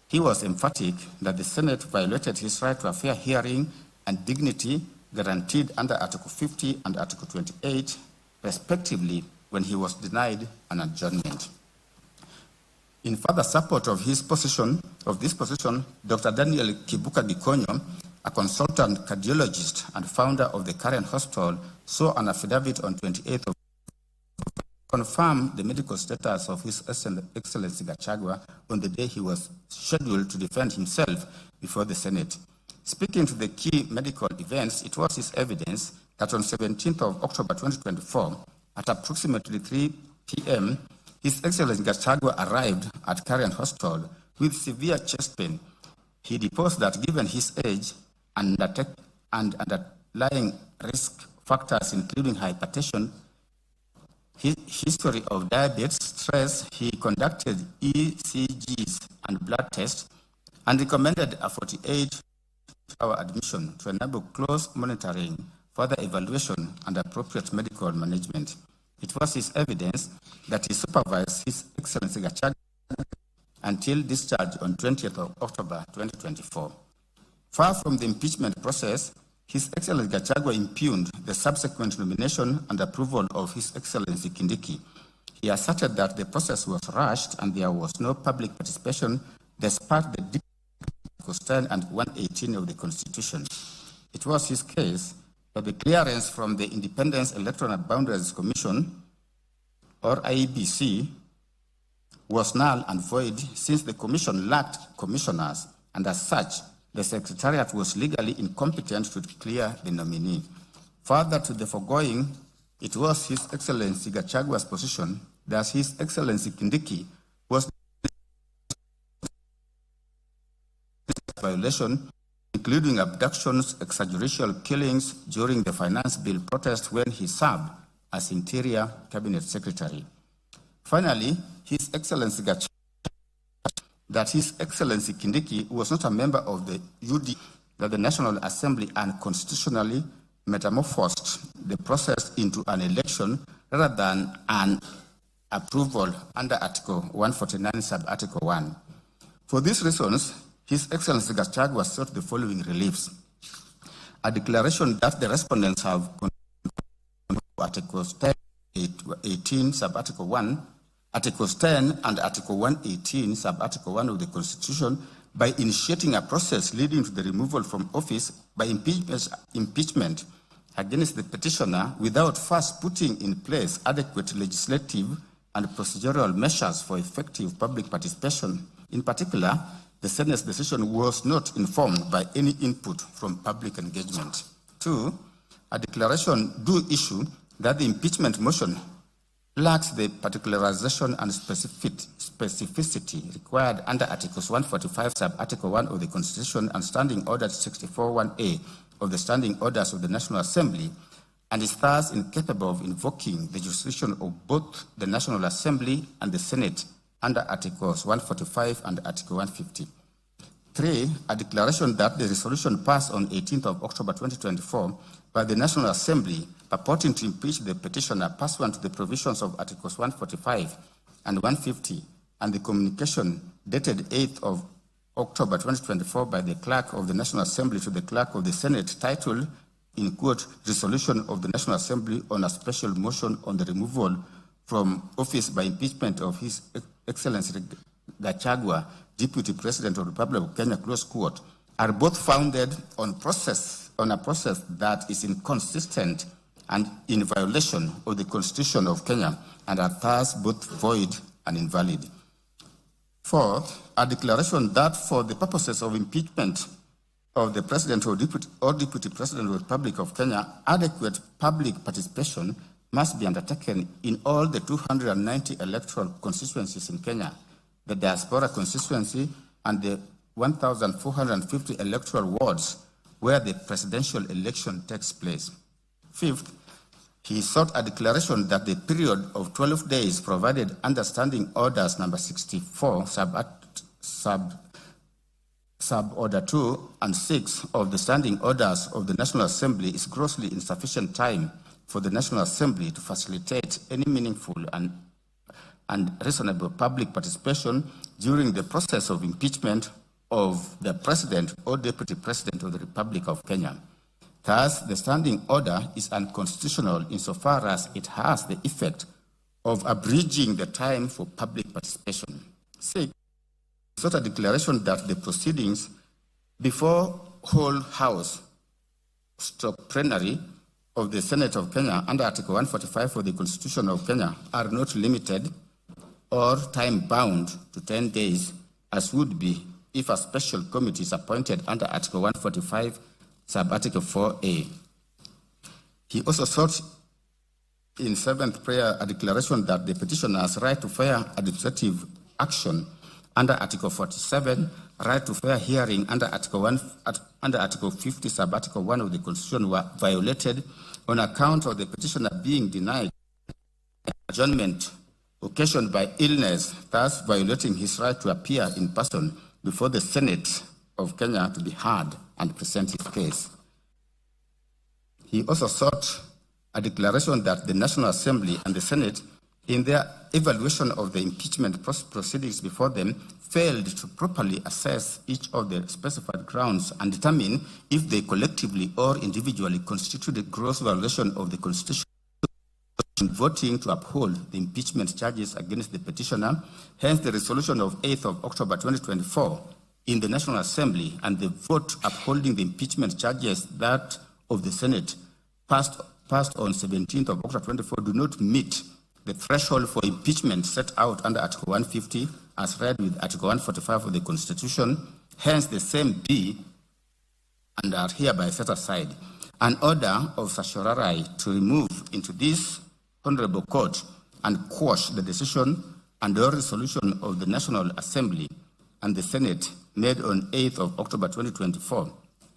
He was emphatic that the Senate violated his right to a fair hearing and dignity guaranteed under Article 50 and Article 28, respectively, when he was denied an adjournment. In further support of this position, Dr. Daniel Kibuka Gikonyo, a consultant cardiologist and founder of the current hospital, saw an affidavit on 28th of confirmed the medical status of His Excellency Gachagua on the day he was scheduled to defend himself before the Senate. Speaking to the key medical events, it was his evidence that on 17th of October 2024, at approximately 3 p.m., His Excellency Gachagua arrived at current hospital with severe chest pain. He deposed that given his age and underlying risk factors including hypertension, his history of diabetes, stress, he conducted ECGs and blood tests and recommended a 48-hour admission to enable close monitoring, further evaluation, and appropriate medical management. It was his evidence that he supervised His Excellency Gachagua until discharge on 20th of October 2024. Far from the impeachment process, His Excellency Gachagua impugned the subsequent nomination and approval of His Excellency Kindiki. He asserted that the process was rushed and there was no public participation despite the Articles 10 and 118 of the Constitution. It was his case that the clearance from the Independence Electoral Boundaries Commission, or IEBC, was null and void since the commission lacked commissioners, and as such, the Secretariat was legally incompetent to clear the nominee. Further to the foregoing, it was His Excellency Gachagua's position that His Excellency Kindiki was violation, including abductions, extrajudicial killings during the finance bill protest when he served as Interior Cabinet Secretary. Finally, His Excellency Gachagua, that His Excellency Kindiki was not a member of the UD, that the National Assembly unconstitutionally metamorphosed the process into an election rather than an approval under Article 149, Sub-Article 1. For these reasons, His Excellency Gachagua sought the following reliefs: a declaration that the respondents have Articles 10, 18, Sub-Article 1, Articles 10 and Article 118, Sub-Article 1 of the Constitution, by initiating a process leading to the removal from office by impeachment against the petitioner without first putting in place adequate legislative and procedural measures for effective public participation. In particular, the Senate's decision was not informed by any input from public engagement. 2, a declaration do issue that the impeachment motion lacks the particularization and specificity required under Articles 145, Sub-Article 1 of the Constitution and Standing Order 64(1)A of the Standing Orders of the National Assembly, and is thus incapable of invoking the jurisdiction of both the National Assembly and the Senate under Articles 145 and Article 150. 3, a declaration that the resolution passed on 18th of October 2024 by the National Assembly purporting to impeach the petitioner pursuant to the provisions of Articles 145 and 150 and the communication dated 8th of October 2024 by the Clerk of the National Assembly to the Clerk of the Senate titled, in quote, Resolution of the National Assembly on a special motion on the removal from office by impeachment of His Excellency Gachagua, Deputy President of the Republic of Kenya, close quote, are both founded on a process that is inconsistent and in violation of the Constitution of Kenya and are thus both void and invalid. 4, a declaration that for the purposes of impeachment of the President or Deputy President of the Republic of Kenya, adequate public participation must be undertaken in all the 290 electoral constituencies in Kenya, the diaspora constituency, and the 1,450 electoral wards where the presidential election takes place. 5th, he sought a declaration that the period of 12 days provided under Standing Orders number 64, sub-order 2 and 6 of the Standing Orders of the National Assembly is grossly insufficient time for the National Assembly to facilitate any meaningful and reasonable public participation during the process of impeachment of the President or Deputy President of the Republic of Kenya. Thus, the standing order is unconstitutional insofar as it has the effect of abridging the time for public participation. 6, sought a declaration that the proceedings before whole house plenary of the Senate of Kenya under Article 145 of the Constitution of Kenya are not limited or time-bound to 10 days, as would be if a special committee is appointed under Article 145, Sub-Article 4A. He also sought in 7th prayer a declaration that the petitioner has right to fair administrative action under Article 47, right to fair hearing under Article 50, Sub-Article 1 of the Constitution were violated on account of the petitioner being denied adjournment occasioned by illness, thus violating his right to appear in person before the Senate of Kenya to be heard and present his case. He also sought a declaration that the National Assembly and the Senate, in their evaluation of the impeachment proceedings before them, failed to properly assess each of the specified grounds and determine if they collectively or individually constituted a gross violation of the Constitution, voting to uphold the impeachment charges against the petitioner. Hence, the resolution of 8th of October 2024 in the National Assembly and the vote upholding the impeachment charges that of the Senate passed on 17th of October 2024 do not meet the threshold for impeachment set out under Article 150 as read with Article 145 of the Constitution. Hence, the same be and are hereby set aside. An order of certiorari to remove into this Honorable Court and quash the decision and or resolution of the National Assembly and the Senate made on 8th of October 2024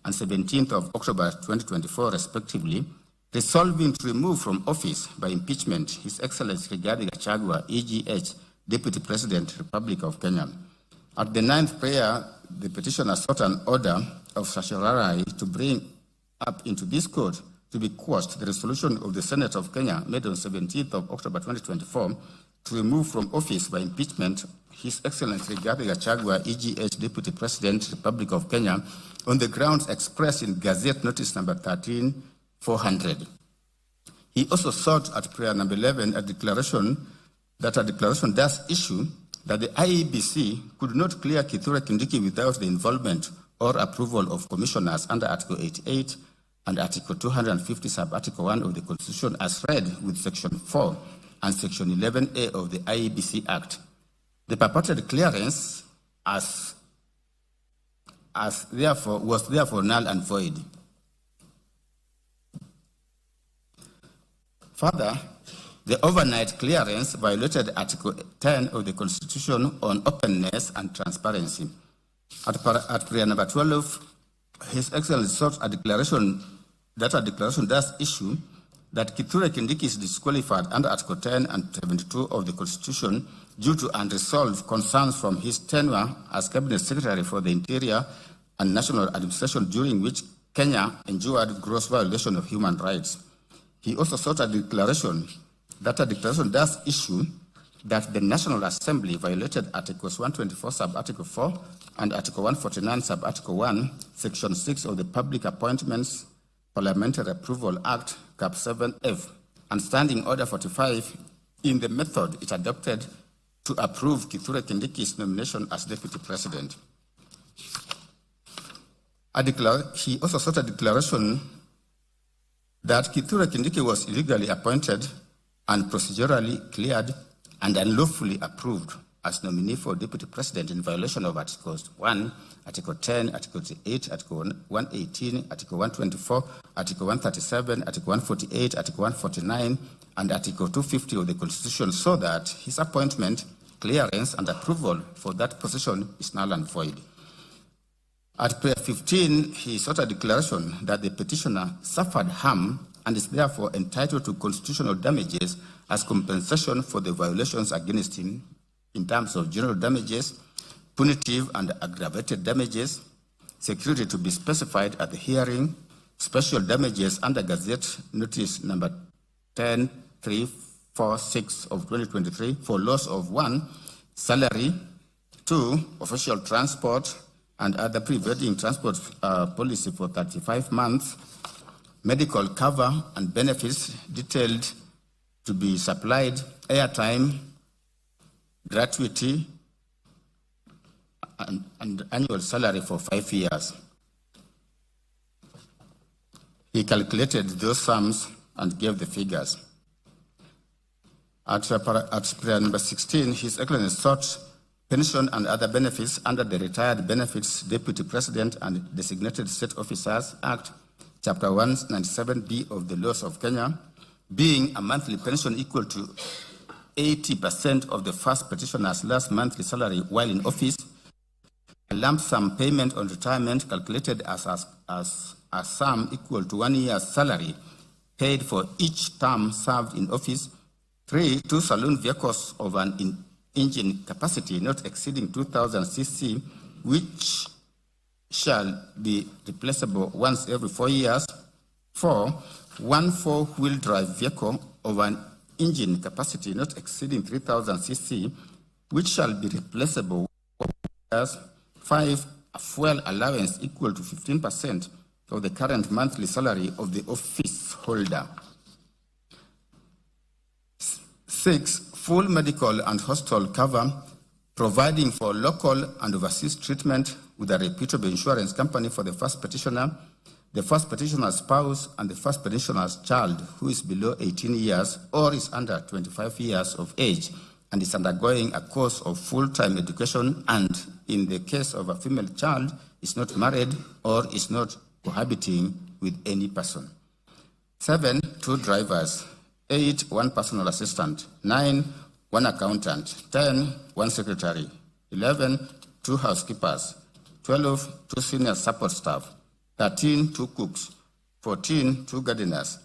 and 17th of October 2024, respectively, resolving to remove from office by impeachment His Excellency Rigathi Gachagua, EGH, Deputy President, Republic of Kenya. At the 9th prayer, the petitioner sought an order of certiorari to bring up into this court to be quashed the resolution of the Senate of Kenya made on 17th of October 2024 to remove from office by impeachment His Excellency Rigathi Gachagua, EGH, Deputy President, Republic of Kenya, on the grounds expressed in Gazette Notice number 13-400. He also sought at prayer number 11 a declaration does issue that the IEBC could not clear Kithure Kindiki without the involvement or approval of commissioners under Article 88 and Article 250, Sub-Article 1 of the Constitution as read with Section 4 and Section 11A of the IEBC Act. The purported clearance was therefore null and void. Further, the overnight clearance violated Article 10 of the Constitution on openness and transparency. At prayer number 12, His Excellency sought a declaration does issue that Kithure Kindiki is disqualified under Article 10 and 72 of the Constitution due to unresolved concerns from his tenure as Cabinet Secretary for the Interior and National Administration, during which Kenya endured gross violation of human rights. He also sought a declaration does issue that the National Assembly violated Articles 124 Sub-Article 4 and Article 149 Sub-Article 1, Section 6 of the Public Appointments Parliamentary Approval Act, Cap 7F, and Standing Order 45 in the method it adopted to approve Kithure Kindiki's nomination as Deputy President. He also sought a declaration that Kithure Kindiki was illegally appointed and procedurally cleared and unlawfully approved as nominee for Deputy President in violation of Articles 1, Article 10, Article 8, Article 118, Article 124, Article 137, Article 148, Article 149, and Article 250 of the Constitution, so that his appointment, clearance, and approval for that position is null and void. At prayer 15, he sought a declaration that the petitioner suffered harm and is therefore entitled to constitutional damages as compensation for the violations against him in terms of general damages, punitive and aggravated damages, security to be specified at the hearing, special damages under Gazette Notice number 10346 of 2023 for loss of 1, salary, 2, official transport and other prevailing transport policy for 35 months, medical cover and benefits detailed to be supplied, airtime, gratuity, and annual salary for 5 years. He calculated those sums and gave the figures. At prayer number 16, His Excellency sought pension and other benefits under the Retired Benefits Deputy President and Designated State Officers Act, Chapter 197B of the Laws of Kenya, being a monthly pension equal to 80% of the first petitioner's last monthly salary while in office, a lump sum payment on retirement calculated as a sum equal to 1 year's salary paid for each term served in office. 3, 2 saloon vehicles of an engine capacity not exceeding 2,000 cc, which shall be replaceable once every 4 years. 4, 1 4-wheel drive vehicle of an engine capacity not exceeding 3,000 cc, which shall be replaceable 4 years. 5, a fuel allowance equal to 15% of the current monthly salary of the office holder. 6, full medical and hospital cover, providing for local and overseas treatment with a reputable insurance company for the first petitioner, the first petitioner's spouse, and the first petitioner's child who is below 18 years or is under 25 years of age and is undergoing a course of full-time education, and in the case of a female child, is not married or is not cohabiting with any person. 7, 2 drivers, 8, 1 personal assistant, 9, 1 accountant, 10, 1 secretary, 11, 2 housekeepers, 12, 2 senior support staff, 13, 2 cooks, 14, 2 gardeners,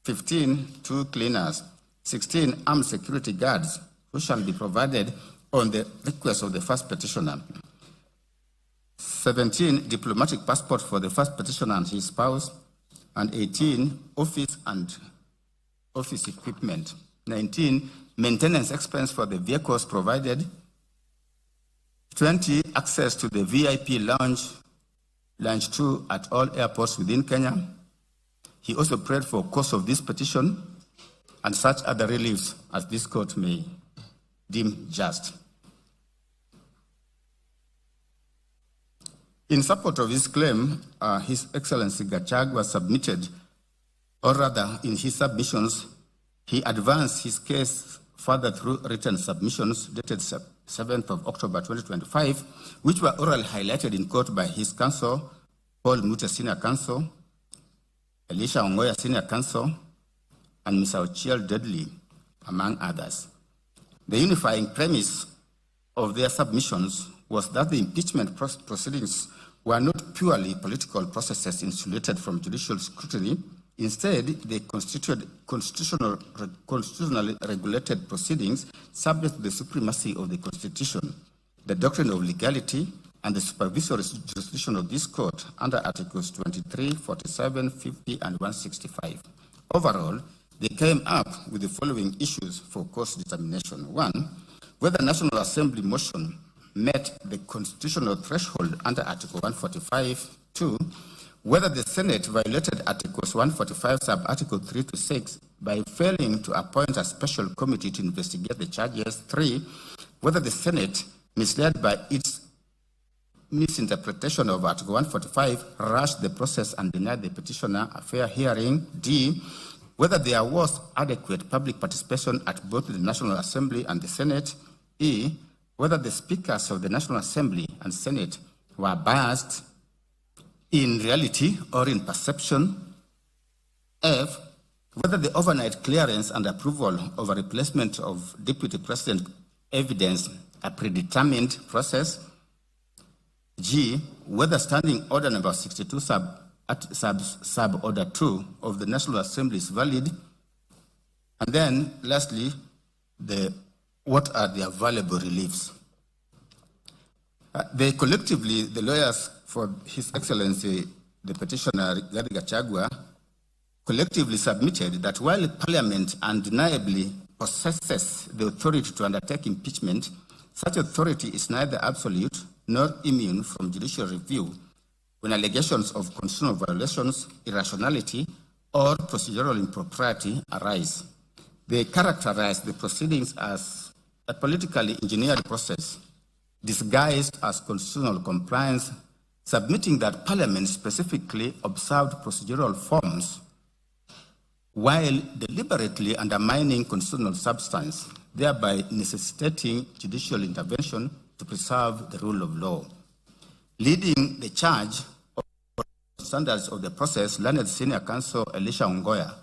15, 2 cleaners, 16, armed security guards, who shall be provided on the request of the first petitioner, 17, diplomatic passport for the first petitioner and his spouse, and 18, office and office equipment, 19, maintenance expense for the vehicles provided, 20, access to the VIP lounge 2 at all airports within Kenya. He also prayed for cost of this petition and such other reliefs as this court may deem just. In support of his claim, His Excellency Gachagua submitted, or rather in his submissions, he advanced his case further through written submissions dated 7th of October 2025, which were orally highlighted in court by his counsel, Paul Mute Senior Counsel, Elisha Ongoya Senior Counsel, and Mr. Ochiel Dudley, among others. The unifying premise of their submissions was that the impeachment proceedings were not purely political processes insulated from judicial scrutiny. Instead, they constituted constitutionally regulated proceedings subject to the supremacy of the Constitution, the doctrine of legality, and the supervisory jurisdiction of this court under Articles 23, 47, 50, and 165. Overall, they came up with the following issues for course determination. 1, whether National Assembly motion met the constitutional threshold under Article 145. 2, whether the Senate violated Articles 145, sub-Article 3 to 6 by failing to appoint a special committee to investigate the charges. 3, whether the Senate, misled by its misinterpretation of Article 145, rushed the process and denied the petitioner a fair hearing. D, whether there was adequate public participation at both the National Assembly and the Senate. E, whether the speakers of the National Assembly and Senate were biased in reality or in perception. F, whether the overnight clearance and approval of a replacement of Deputy President evidenced a predetermined process. G, whether Standing Order number 62 sub order 2 of the National Assembly is valid. And then, lastly, what are the available reliefs? They collectively, the lawyers for His Excellency, the petitioner, Gachagua, collectively submitted that while Parliament undeniably possesses the authority to undertake impeachment, such authority is neither absolute nor immune from judicial review when allegations of constitutional violations, irrationality, or procedural impropriety arise. They characterize the proceedings as a politically engineered process disguised as constitutional compliance, submitting that Parliament specifically observed procedural forms while deliberately undermining constitutional substance, thereby necessitating judicial intervention to preserve the rule of law. Leading the charge of standards of the process, learned Senior Counsel Elisha Ongoya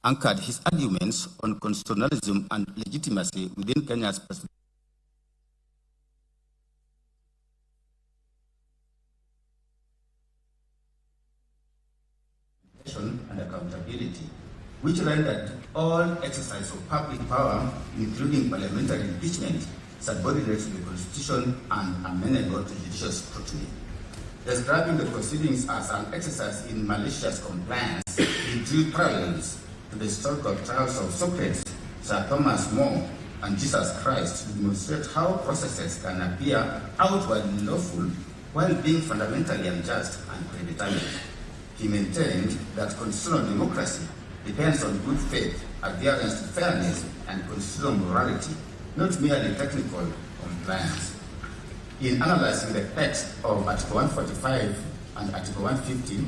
anchored his arguments on constitutionalism and legitimacy within Kenya's presidential and accountability, which rendered all exercise of public power, including parliamentary impeachment, subordinate to the Constitution and amenable to judicial scrutiny. Describing the proceedings as an exercise in malicious compliance, he drew parallels to the historical trials of Socrates, Sir Thomas More, and Jesus Christ to demonstrate how processes can appear outwardly lawful while being fundamentally unjust and predetermined. He maintained that constitutional democracy depends on good faith, adherence to fairness, and constitutional morality, not merely technical compliance. In analyzing the text of Article 145 and Article 150,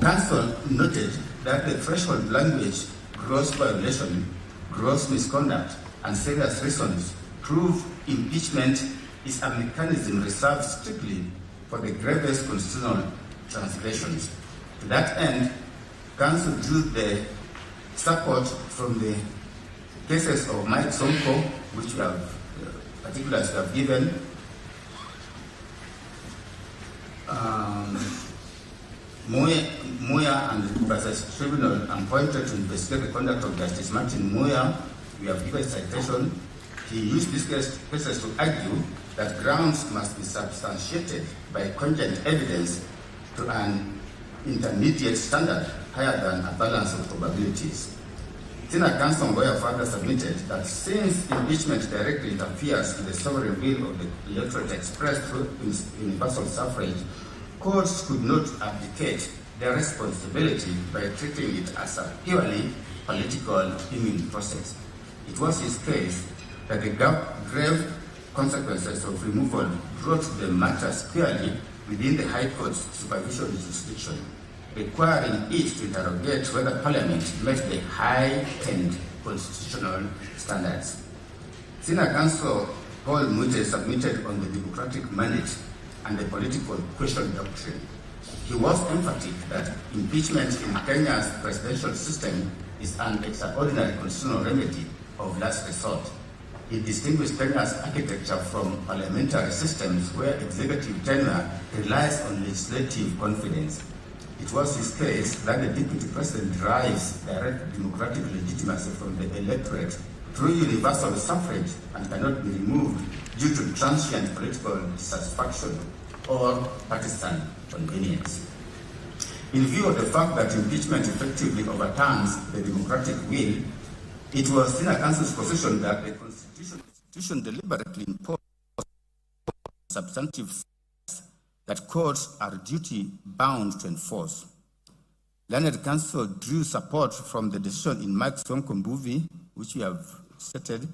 Counsel noted that the threshold language, gross violation, gross misconduct, and serious reasons prove impeachment is a mechanism reserved strictly for the gravest constitutional transgressions. To that end, Counsel drew the support from the cases of Mike Sonko, which we have particulars we have given, Muya and the Process Tribunal appointed to investigate the conduct of Justice Martin Muya, we have given citation. He used these cases to argue that grounds must be substantiated by cogent evidence to an intermediate standard higher than a balance of probabilities. Senior counsel Ngoya further submitted that since impeachment directly interferes with the sovereign will of the electorate expressed through universal suffrage, courts could not abdicate their responsibility by treating it as a purely political immune process. It was his case that the grave consequences of removal brought the matter squarely within the High Court's supervision jurisdiction, requiring it to interrogate whether Parliament met the heightened constitutional standards. Senior counsel Paul Mute submitted on the democratic mandate and the political question doctrine. He was emphatic that impeachment in Kenya's presidential system is an extraordinary constitutional remedy of last resort. He distinguished Kenya's architecture from parliamentary systems where executive tenure relies on legislative confidence. It was his case that the deputy president derives direct democratic legitimacy from the electorate through universal suffrage and cannot be removed due to transient political dissatisfaction or partisan convenience. In view of the fact that impeachment effectively overturns the democratic will, it was senior counsel's position that the Constitution deliberately imposed substantive that courts are duty-bound to enforce. Learned counsel drew support from the decision in Mike Sonko Mbuvi, which we have stated,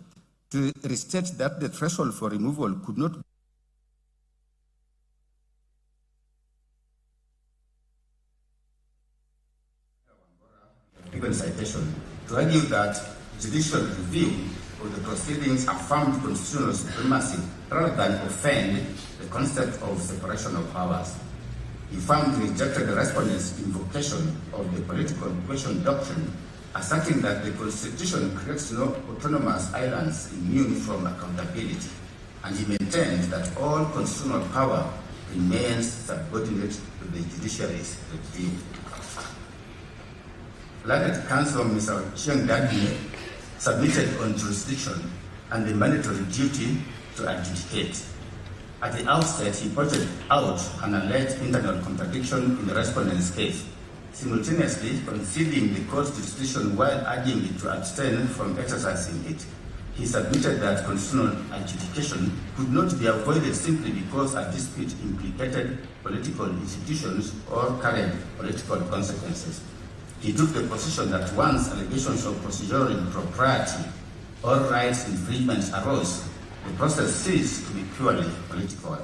to restate that the threshold for removal could not given citation to argue that judicial review of the proceedings affirmed constitutional supremacy rather than offend the concept of separation of powers. He firmly rejected the respondent's invocation of the political question doctrine, asserting that the Constitution creates no autonomous islands immune from accountability, and he maintained that all constitutional power remains subordinate to the judiciary's review. Learned counsel Mr. Chiang Dadi submitted on jurisdiction and the mandatory duty to adjudicate. At the outset, he pointed out an alleged internal contradiction in the respondent's case, simultaneously conceding the court's jurisdiction while urging it to abstain from exercising it. He submitted that constitutional adjudication could not be avoided simply because a dispute implicated political institutions or carried political consequences. He took the position that once allegations of procedural impropriety or rights infringements arose, the process ceased to be purely political.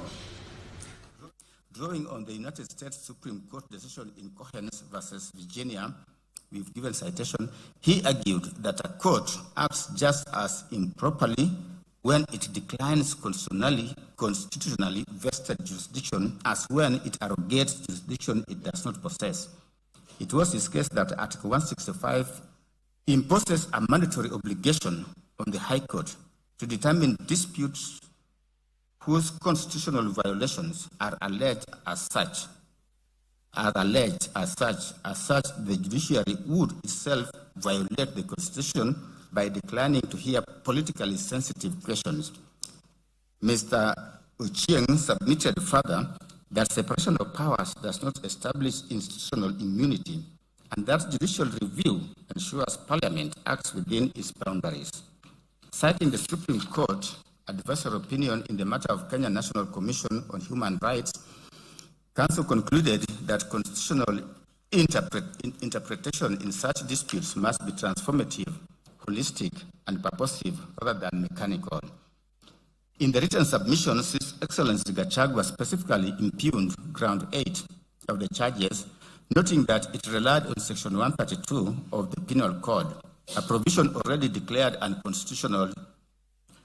Drawing on the United States Supreme Court decision in Cohen versus Virginia, we've given citation, he argued that a court acts just as improperly when it declines constitutionally vested jurisdiction as when it arrogates jurisdiction it does not possess. It was his case that Article 165 imposes a mandatory obligation on the High Court to determine disputes whose constitutional violations are alleged as such. The judiciary would itself violate the Constitution by declining to hear politically sensitive questions. Mr. Ochieng submitted further that separation of powers does not establish institutional immunity and that judicial review ensures Parliament acts within its boundaries. Citing the Supreme Court advisory opinion in the matter of Kenya National Commission on Human Rights, Council concluded that constitutional interpretation in such disputes must be transformative, holistic, and purposive rather than mechanical. In the written submissions, His Excellency Gachagua specifically impugned ground 8 of the charges, noting that it relied on Section 132 of the Penal Code, a provision already declared unconstitutional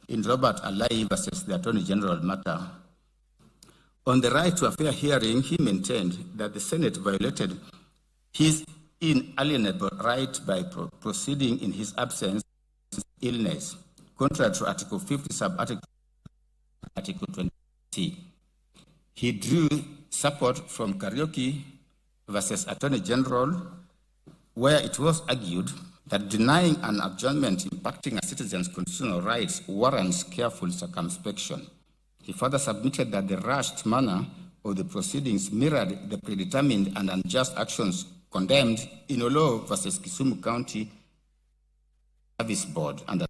in Robert Alai versus the Attorney General matter. On the right to a fair hearing, he maintained that the Senate violated his inalienable right by proceeding in his absence, illness, contrary to Article 50, sub-article 20. He drew support from Karaoke versus Attorney General, where it was argued that denying an adjournment impacting a citizen's constitutional rights warrants careful circumspection. He further submitted that the rushed manner of the proceedings mirrored the predetermined and unjust actions condemned in Olo versus Kisumu County Service Board, and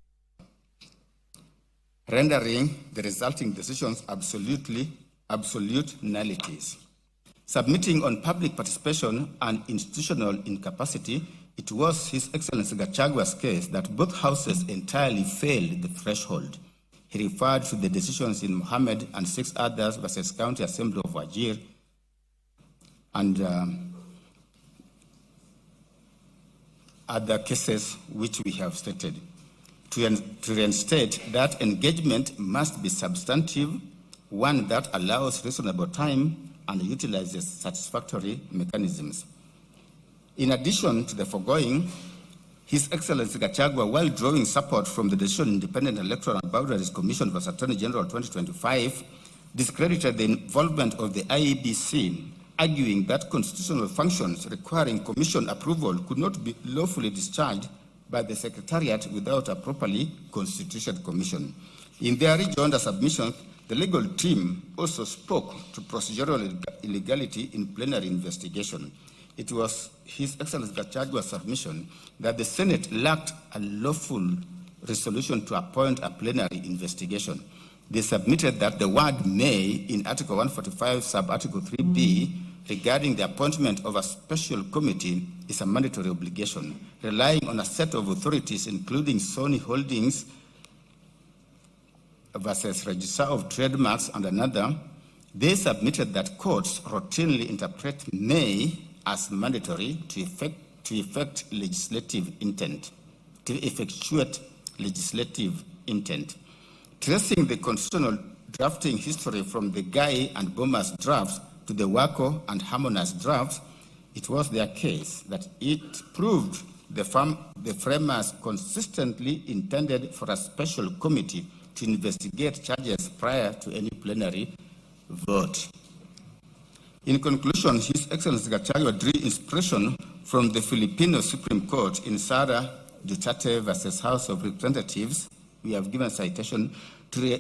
rendering the resulting decisions absolute nullities. Submitting on public participation and institutional incapacity, it was His Excellency Gachagua's case that both houses entirely failed the threshold. He referred to the decisions in Mohammed and 6 others versus County Assembly of Wajir and other cases which we have stated. To reinstate that engagement must be substantive, one that allows reasonable time and utilizes satisfactory mechanisms. In addition to the foregoing, His Excellency Gachagua, while drawing support from the Decision Independent Electoral and Boundaries Commission vs. Attorney General 2025, discredited the involvement of the IEBC, arguing that constitutional functions requiring commission approval could not be lawfully discharged by the Secretariat without a properly constituted commission. In their rejoinder submission, the legal team also spoke to procedural illegality in plenary investigation. It was His Excellency Gachagua's submission that the Senate lacked a lawful resolution to appoint a plenary investigation. They submitted that the word may in Article 145, sub-Article 3b, regarding the appointment of a special committee is a mandatory obligation, relying on a set of authorities, including Sony Holdings versus Registrar of Trademarks and another. They submitted that courts routinely interpret may as mandatory to effect legislative intent, to effectuate legislative intent. Tracing the constitutional drafting history from the Guy and Bomas drafts to the Wako and Harmonas drafts, it was their case that it proved the framers consistently intended for a special committee to investigate charges prior to any plenary vote. In conclusion, His Excellency Gachagua drew inspiration from the Filipino Supreme Court in Sara Duterte versus House of Representatives. We have given citation to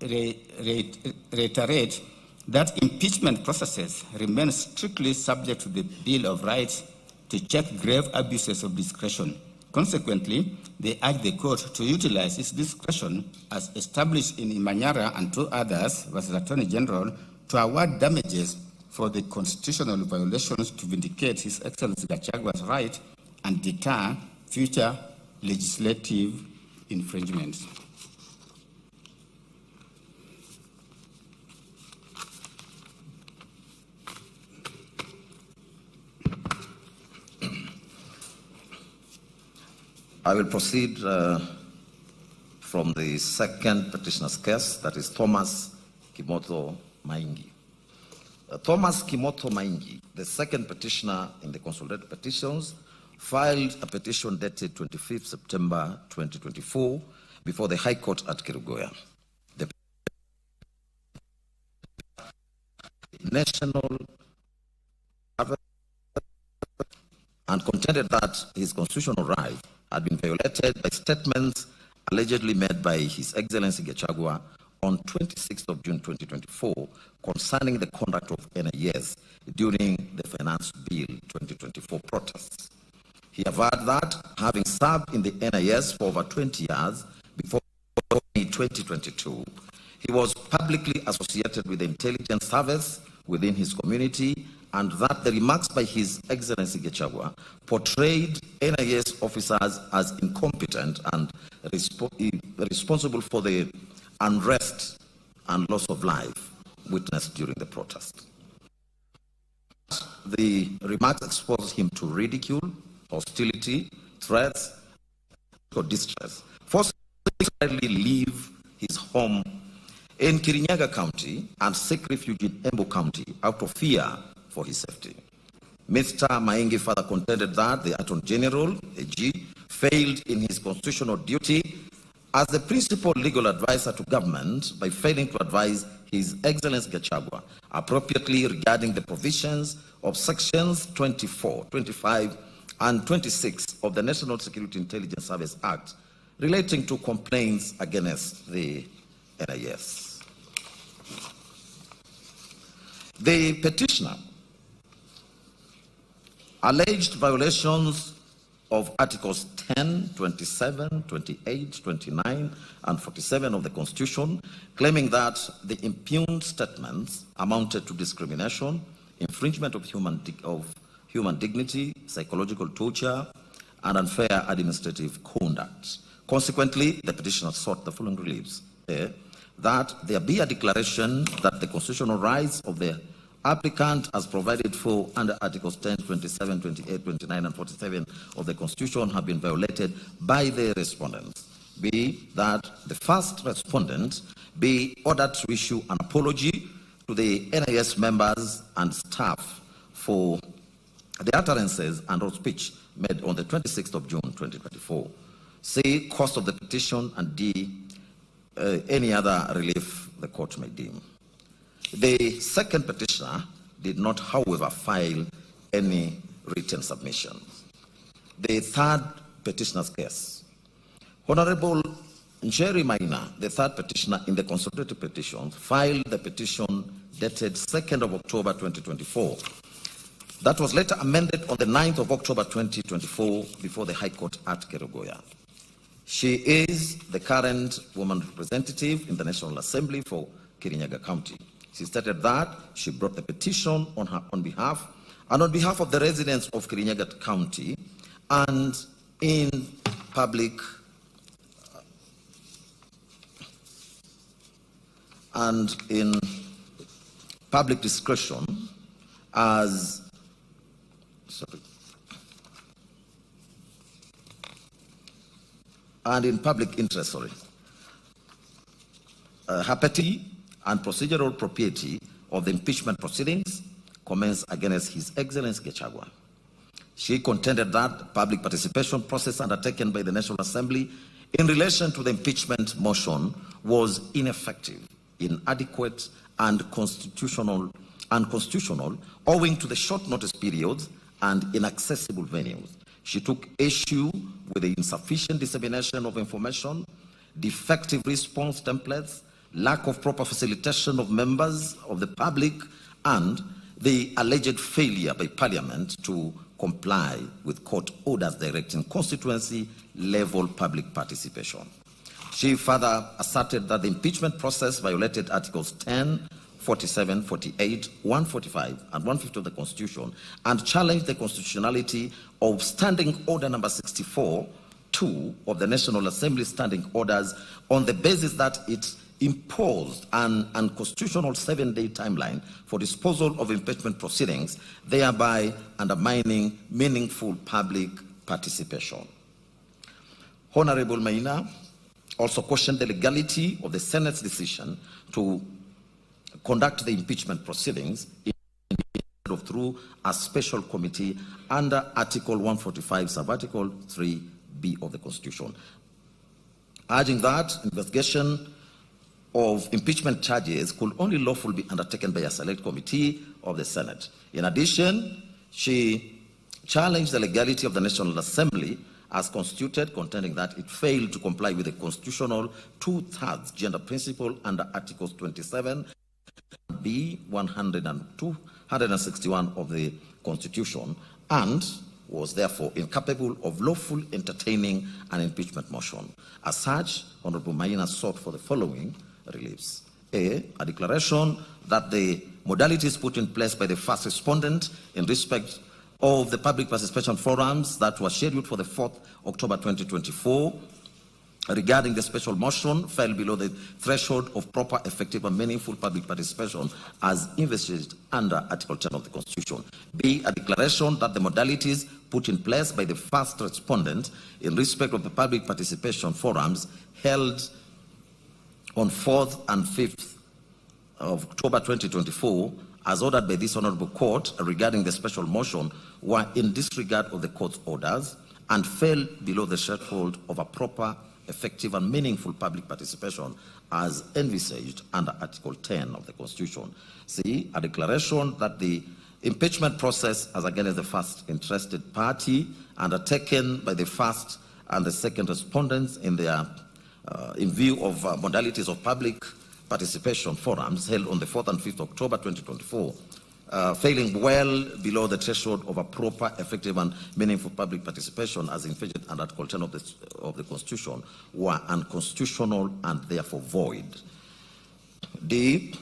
reiterate that impeachment processes remain strictly subject to the Bill of Rights to check grave abuses of discretion. Consequently, they urge the court to utilize its discretion as established in Imanyara and 2 others versus Attorney General to award damages for the constitutional violations to vindicate His Excellency Gachagua's right and deter future legislative infringements. I will proceed from the second petitioner's case, that is Thomas Kimoto Maingi. Thomas Kimoto Maingi, the second petitioner in the consolidated petitions, filed a petition dated 25th September 2024 before the High Court at Kerugoya. The national and contended that his constitutional right had been violated by statements allegedly made by His Excellency Gachagua on 26th of June 2024 concerning the conduct of NIS during the Finance Bill 2024 protests. He averred that, having served in the NIS for over 20 years before 2022, he was publicly associated with the intelligence service within his community, and that the remarks by His Excellency Gachagua portrayed NIS officers as incompetent and responsible for the unrest and loss of life witnessed during the protest. The remarks exposed him to ridicule, hostility, threats, or distress, forcing him to leave his home in Kirinyaga County and seek refuge in Embu County out of fear for his safety. Mr. Maingi further contended that the Attorney General, AG, failed in his constitutional duty as the principal legal advisor to government by failing to advise His Excellency Gachagua appropriately regarding the provisions of sections 24, 25, and 26 of the National Security Intelligence Service Act relating to complaints against the NIS. The petitioner alleged violations of Articles 10, 27, 28, 29, and 47 of the Constitution, claiming that the impugned statements amounted to discrimination, infringement of human dignity, psychological torture, and unfair administrative conduct. Consequently, the petitioner sought the following reliefs: that there be a declaration that the constitutional rights of the applicant as provided for under Articles 10, 27, 28, 29, and 47 of the Constitution have been violated by the respondents. B, that the first respondent be ordered to issue an apology to the NIS members and staff for the utterances and or speech made on the 26th of June 2024. C, cost of the petition, and D, any other relief the court may deem. The second petitioner did not, however, file any written submissions. The third petitioner's case. Honorable Njeri Maina, the third petitioner in the consolidated petition, filed the petition dated 2nd of October 2024. That was later amended on the 9th of October 2024 before the High Court at Kerugoya. She is the current woman representative in the National Assembly for Kirinyaga County. She stated that she brought the petition on her own behalf and on behalf of the residents of Kirinyaga County, and in public discretion as and in public interest, her petty and procedural propriety of the impeachment proceedings commenced against His Excellency Gachagua. She contended that the public participation process undertaken by the National Assembly in relation to the impeachment motion was ineffective, inadequate, and constitutional owing to the short notice periods and inaccessible venues. She took issue with the insufficient dissemination of information, defective response templates, lack of proper facilitation of members of the public, and the alleged failure by Parliament to comply with court orders directing constituency-level public participation. She further asserted that the impeachment process violated Articles 10, 47, 48, 145, and 150 of the Constitution, and challenged the constitutionality of Standing Order number 64-2 of the National Assembly Standing Orders on the basis that it imposed an unconstitutional 7-day timeline for disposal of impeachment proceedings, thereby undermining meaningful public participation. Honorable Maina also questioned the legality of the Senate's decision to conduct the impeachment proceedings through a special committee under Article 145, Subarticle 3B of the Constitution, urging that investigation of impeachment charges could only lawfully be undertaken by a select committee of the Senate. In addition, she challenged the legality of the National Assembly as constituted, contending that it failed to comply with the constitutional 2/3 gender principle under Articles 27, B, 100 and 261 of the Constitution, and was therefore incapable of lawful entertaining an impeachment motion. As such, Honorable Maina sought for the following reliefs. A declaration that the modalities put in place by the first respondent in respect of the public participation forums that were scheduled for the 4th October 2024 regarding the special motion fell below the threshold of proper, effective, and meaningful public participation as investigated under Article 10 of the Constitution. B, a declaration that the modalities put in place by the first respondent in respect of the public participation forums held on 4th and 5th of October 2024 as ordered by this honorable court regarding the special motion were in disregard of the court's orders and fell below the threshold of a proper, effective and meaningful public participation as envisaged under Article 10 of the Constitution. C, a declaration that the impeachment process as against the first interested party undertaken by the first and the second respondents in view of modalities of public participation forums held on the 4th and 5th October 2024, failing well below the threshold of a proper, effective and meaningful public participation as envisaged under Article 10 of the Constitution, were unconstitutional and therefore void. D,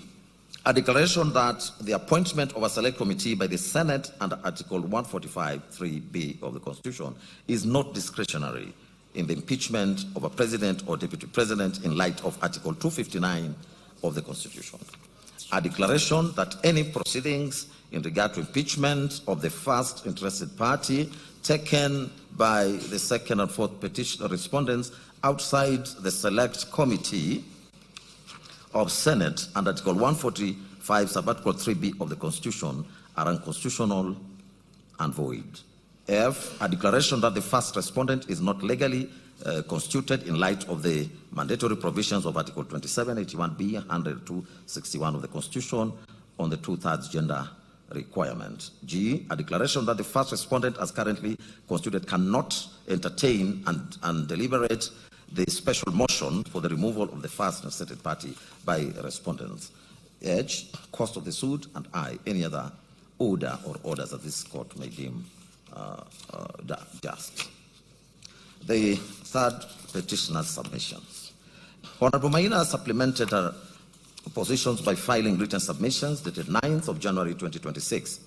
a declaration that the appointment of a select committee by the Senate under Article 145(3)(b) of the Constitution is not discretionary in the impeachment of a president or deputy president in light of Article 259 of the Constitution. A declaration that any proceedings in regard to impeachment of the first interested party taken by the second and fourth petition respondents outside the select committee of Senate under Article 145 sub-article 3b of the Constitution are unconstitutional and void. F, a declaration that the first respondent is not legally constituted in light of the mandatory provisions of Article 27, 81b, 102, 61 of the Constitution on the 2/3 gender requirement. G, a declaration that the first respondent as currently constituted cannot entertain and deliberate the special motion for the removal of the first interested party by respondents. H, cost of the suit, and I, any other order or orders that this court may deem just. The third petitioner's submissions. Honorable Maina supplemented her positions by filing written submissions dated 9th of January 2026,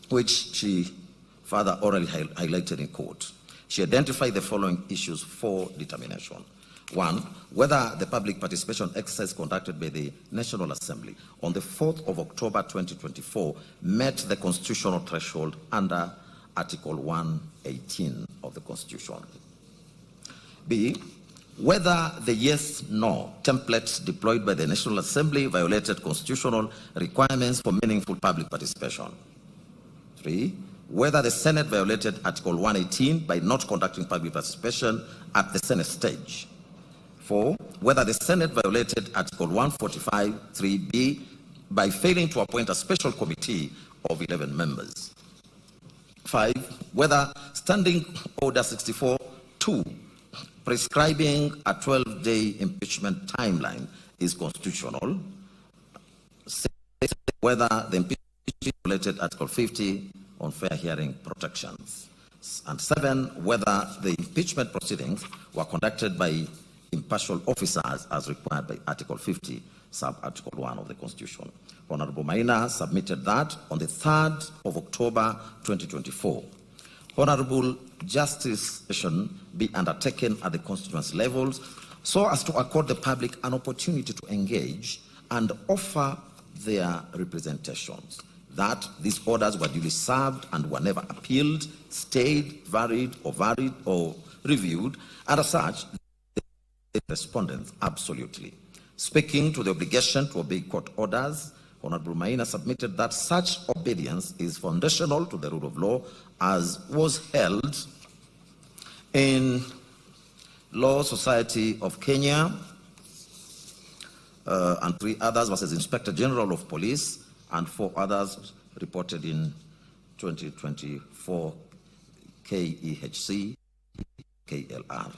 which she further orally highlighted in court. She identified the following issues for determination. 1, whether the public participation exercise conducted by the National Assembly on the 4th of October 2024 met the constitutional threshold under Article 118 of the Constitution. B, whether the yes-no template deployed by the National Assembly violated constitutional requirements for meaningful public participation. 3, whether the Senate violated Article 118 by not conducting public participation at the Senate stage. 4, whether the Senate violated Article 145(3)(b) by failing to appoint a special committee of 11 members. 5, whether Standing Order 64(2) prescribing a 12-day impeachment timeline is constitutional. 6, whether the impeachment violated Article 50 on fair hearing protections. And 7, whether the impeachment proceedings were conducted by impartial officers as required by Article 50, sub-article 1 of the Constitution. Honorable Maina submitted that on the 3rd of October 2024. Honorable justice be undertaken at the constituency levels so as to accord the public an opportunity to engage and offer their representations. That these orders were duly served and were never appealed, stayed, varied or reviewed, and as such, the respondents absolutely. Speaking to the obligation to obey court orders, Honorable Maina submitted that such obedience is foundational to the rule of law as was held in Law Society of Kenya and 3 others versus Inspector General of Police and 4 others reported in 2024 KEHC KLR.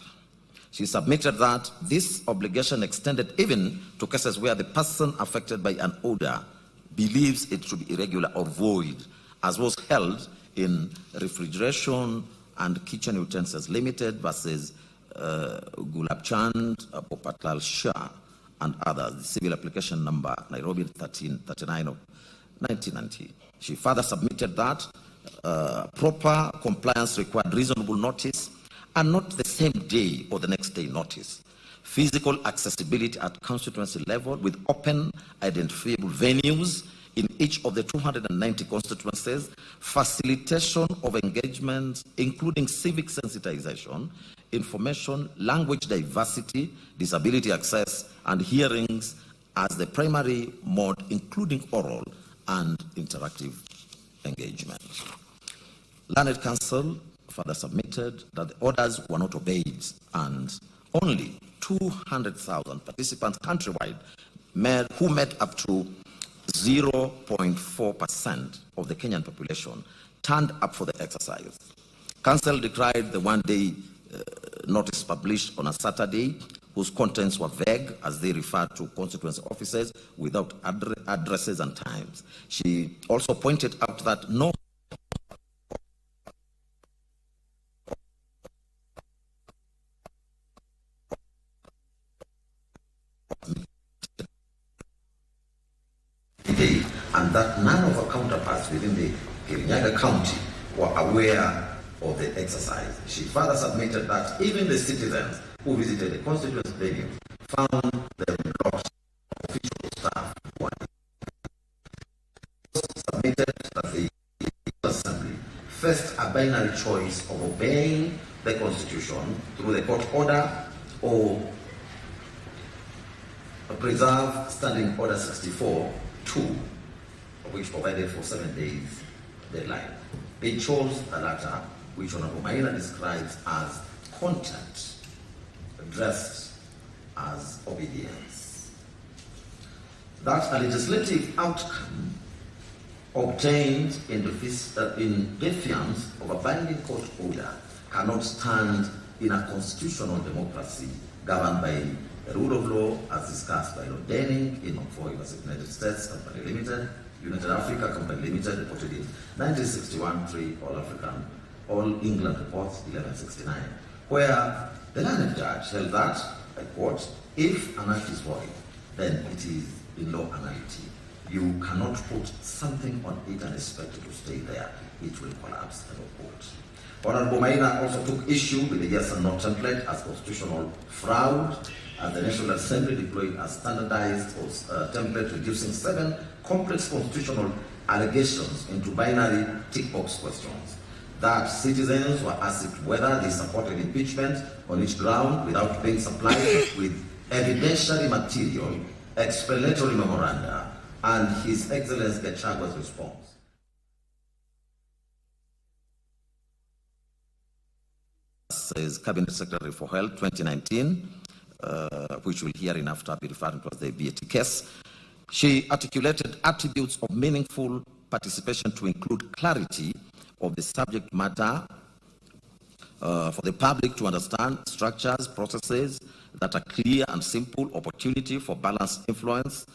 She submitted that this obligation extended even to cases where the person affected by an order believes it to be irregular or void, as was held in Refrigeration and Kitchen Utensils Limited versus Gulabchand Popatlal Shah and others, civil application number Nairobi 1339 of 1990. She further submitted that proper compliance required reasonable notice and not the same day or the next day notice. Physical accessibility at constituency level with open, identifiable venues in each of the 290 constituencies, facilitation of engagement, including civic sensitization, information, language diversity, disability access, and hearings as the primary mode, including oral and interactive engagement. Learned Counsel further submitted that the orders were not obeyed and only 200,000 participants countrywide who made up to 0.4% of the Kenyan population turned up for the exercise. Council decried the one-day notice published on a Saturday, whose contents were vague as they referred to constituency offices without addresses and times. She also pointed out that no and that none of our counterparts within the Kirinyaga County were aware of the exercise. She further submitted that even the citizens who visited the constituency venue found them lost official staff. Submitted that the Assembly faced a binary choice of obeying the Constitution through the court order or preserve Standing Order 64-2, which provided for 7 days deadline. They chose the latter, which Honorable Maina describes as content dressed as obedience. That a legislative outcome obtained in defiance of a binding court order cannot stand in a constitutional democracy governed by the rule of law as discussed by Lord Denning in McFoy v. United States Company Limited, United Africa Company Limited, reported in 1961, 3 All African, All England Reports 1169, where the learned judge held that, I quote, if an act is void, then it is in law anality. You cannot put something on it and expect it to stay there. It will collapse, end of quote. Honorable Maina also took issue with the yes and no template as constitutional fraud, as the National Assembly deployed a standardized template reducing 7 complex constitutional allegations into binary tick box questions. That citizens were asked whether they supported impeachment on each ground without being supplied with evidentiary material, explanatory memoranda, and His Excellency Gachagua's response. Says Cabinet Secretary for Health 2019, which we'll hear in after, be referring to as the BAT case. She articulated attributes of meaningful participation to include clarity of the subject matter for the public to understand, structures, processes that are clear and simple, opportunity for balanced influence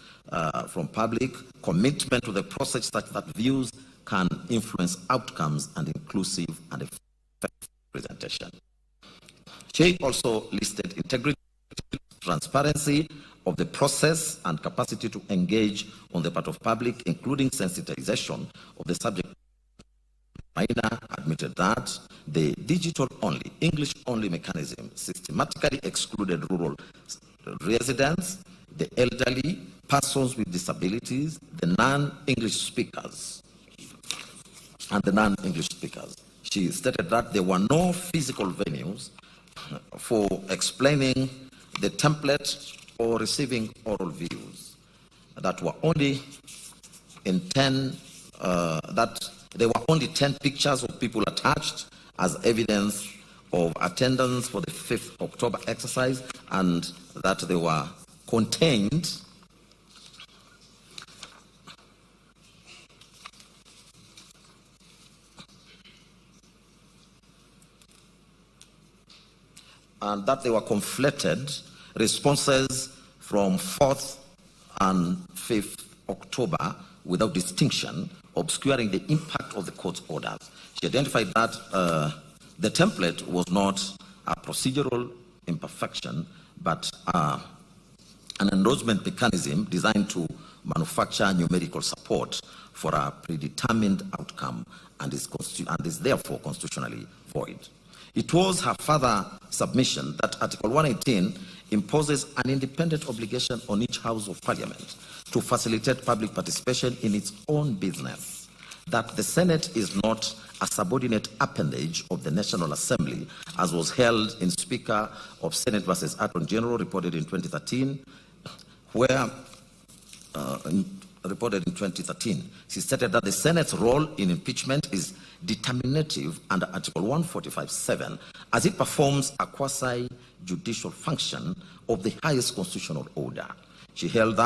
from public, commitment to the process such that views can influence outcomes, and inclusive and effective presentation. She also listed integrity, transparency of the process, and capacity to engage on the part of public, including sensitization of the subject. Maina admitted that the digital-only, English-only mechanism systematically excluded rural residents, the elderly, persons with disabilities, the non-English speakers, and the non-English speakers. She stated that there were no physical venues for explaining the template or receiving oral views, that were only in 10, that there were only 10 pictures of people attached as evidence of attendance for the 5th October exercise, and that they were contained and that they were conflated responses from 4th and 5th October without distinction, obscuring the impact of the court's orders. She identified that the template was not a procedural imperfection, but an endorsement mechanism designed to manufacture numerical support for a predetermined outcome and is therefore constitutionally void. It was her further submission that Article 118 imposes an independent obligation on each House of Parliament to facilitate public participation in its own business, that the Senate is not a subordinate appendage of the National Assembly, as was held in Speaker of Senate versus Attorney General, reported in 2013, where reported in 2013. She stated that the Senate's role in impeachment is determinative under Article 145(7) as it performs a quasi-judicial function of the highest constitutional order. She held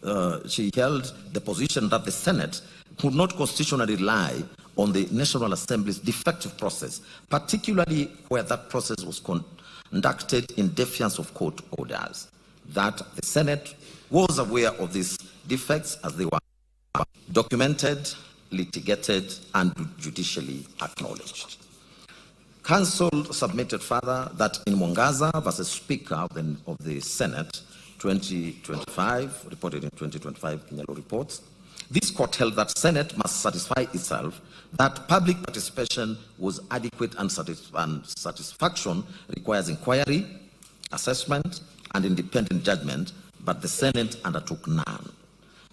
the position that the Senate could not constitutionally rely on the National Assembly's defective process, particularly where that process was conducted in defiance of court orders. That the Senate was aware of these defects as they were documented, litigated, and judicially acknowledged. Counsel submitted further that in Mwangaza versus Speaker of the Senate, 2025, reported in 2025 Kinyalo reports, this court held that Senate must satisfy itself that public participation was adequate and satisfaction requires inquiry, assessment, and independent judgment, but the Senate undertook none.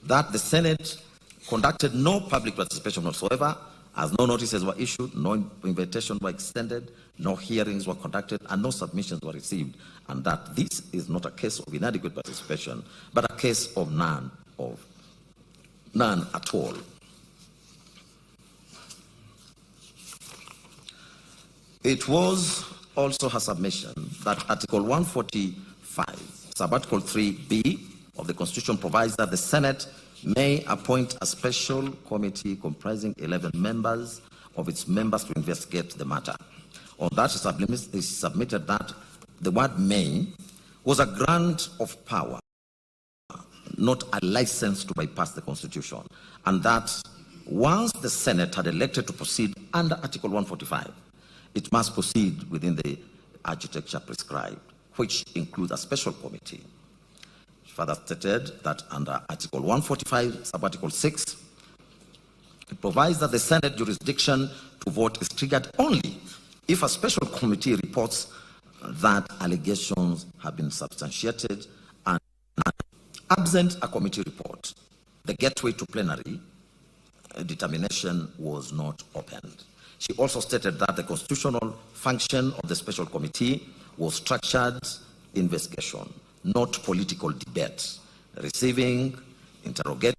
That the Senate conducted no public participation whatsoever, as no notices were issued, no invitations were extended, no hearings were conducted, and no submissions were received, and that this is not a case of inadequate participation, but a case of none at all. It was also her submission that Article 145, Subarticle 3B of the Constitution provides that the Senate may appoint a special committee comprising 11 members of its members to investigate the matter. On that, it submitted that the word may was a grant of power, not a license to bypass the Constitution, and that once the Senate had elected to proceed under Article 145, it must proceed within the architecture prescribed, which includes a special committee. She further stated that under Article 145, Subarticle 6, it provides that the Senate jurisdiction to vote is triggered only if a special committee reports that allegations have been substantiated, and absent a committee report, the gateway to plenary determination was not opened. She also stated that the constitutional function of the special committee was structured investigation, not political debate, receiving, interrogating,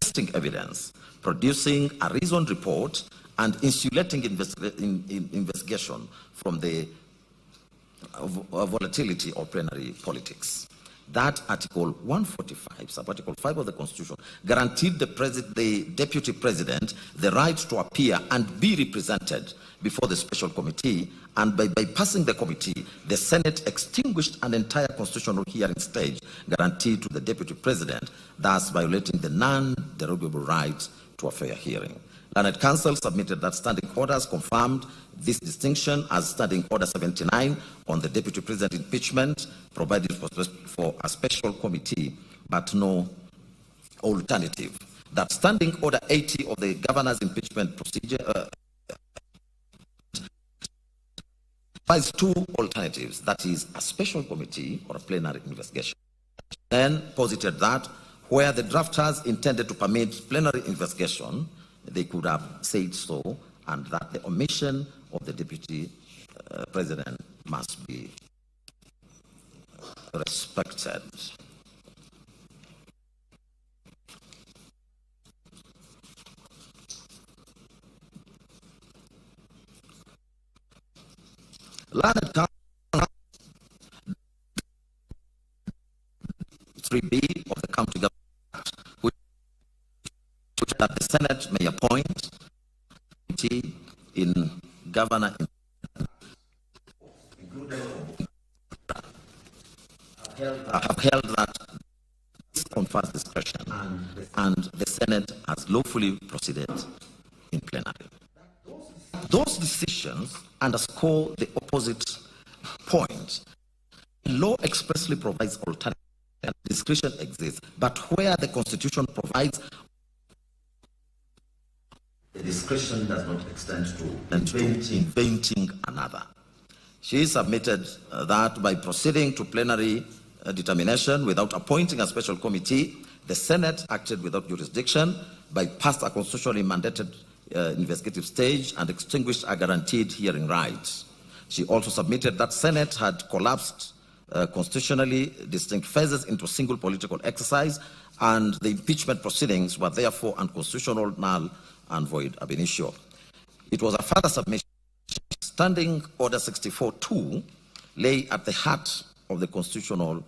testing evidence, producing a reasoned report, and insulating investigation from the volatility of plenary politics. That Article 145, Subarticle 5 of the Constitution, guaranteed the Deputy President the right to appear and be represented before the special committee, and by bypassing the committee, the Senate extinguished an entire constitutional hearing stage guaranteed to the Deputy President, thus violating the non-derogable right to a fair hearing. Learned Counsel submitted that standing orders confirmed this distinction as Standing Order 79 on the Deputy President impeachment provided for a special committee, but no alternative. That Standing Order 80 of the Governor's impeachment procedure provides two alternatives, that is, a special committee or a plenary investigation. Then posited that where the drafters intended to permit plenary investigation, they could have said so, and that the omission of the Deputy President must be respected. Learned Counsel 3B of the County Government Act, which that the Senate may appoint a committee in governor. I have held that this confers discretion, and the Senate has lawfully proceeded in plenary. Those decisions underscore the opposite point. Law expressly provides alternatives, and discretion exists, but where the Constitution provides, the discretion does not extend to inventing another. She submitted that by proceeding to plenary determination without appointing a special committee, the Senate acted without jurisdiction, bypassed a constitutionally mandated investigative stage, and extinguished a guaranteed hearing right. She also submitted that Senate had collapsed constitutionally distinct phases into a single political exercise, and the impeachment proceedings were therefore unconstitutional, null, and void ab initio. It was a further submission. Standing Order 64-2 lay at the heart of the constitutional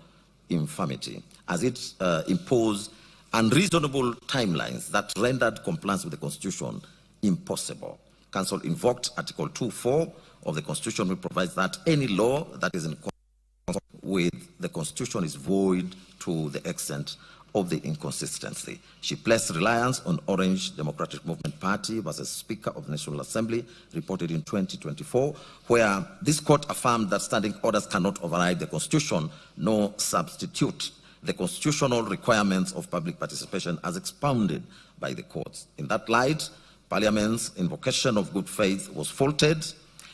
infirmity, as it imposed unreasonable timelines that rendered compliance with the Constitution impossible. Council invoked Article 2.4 of the Constitution, which provides that any law that is in conflict with the Constitution is void to the extent of the inconsistency. She placed reliance on Orange Democratic Movement Party versus Speaker of the National Assembly, reported in 2024, where this court affirmed that standing orders cannot override the Constitution nor substitute the constitutional requirements of public participation as expounded by the courts. In that light, Parliament's invocation of good faith was faulted,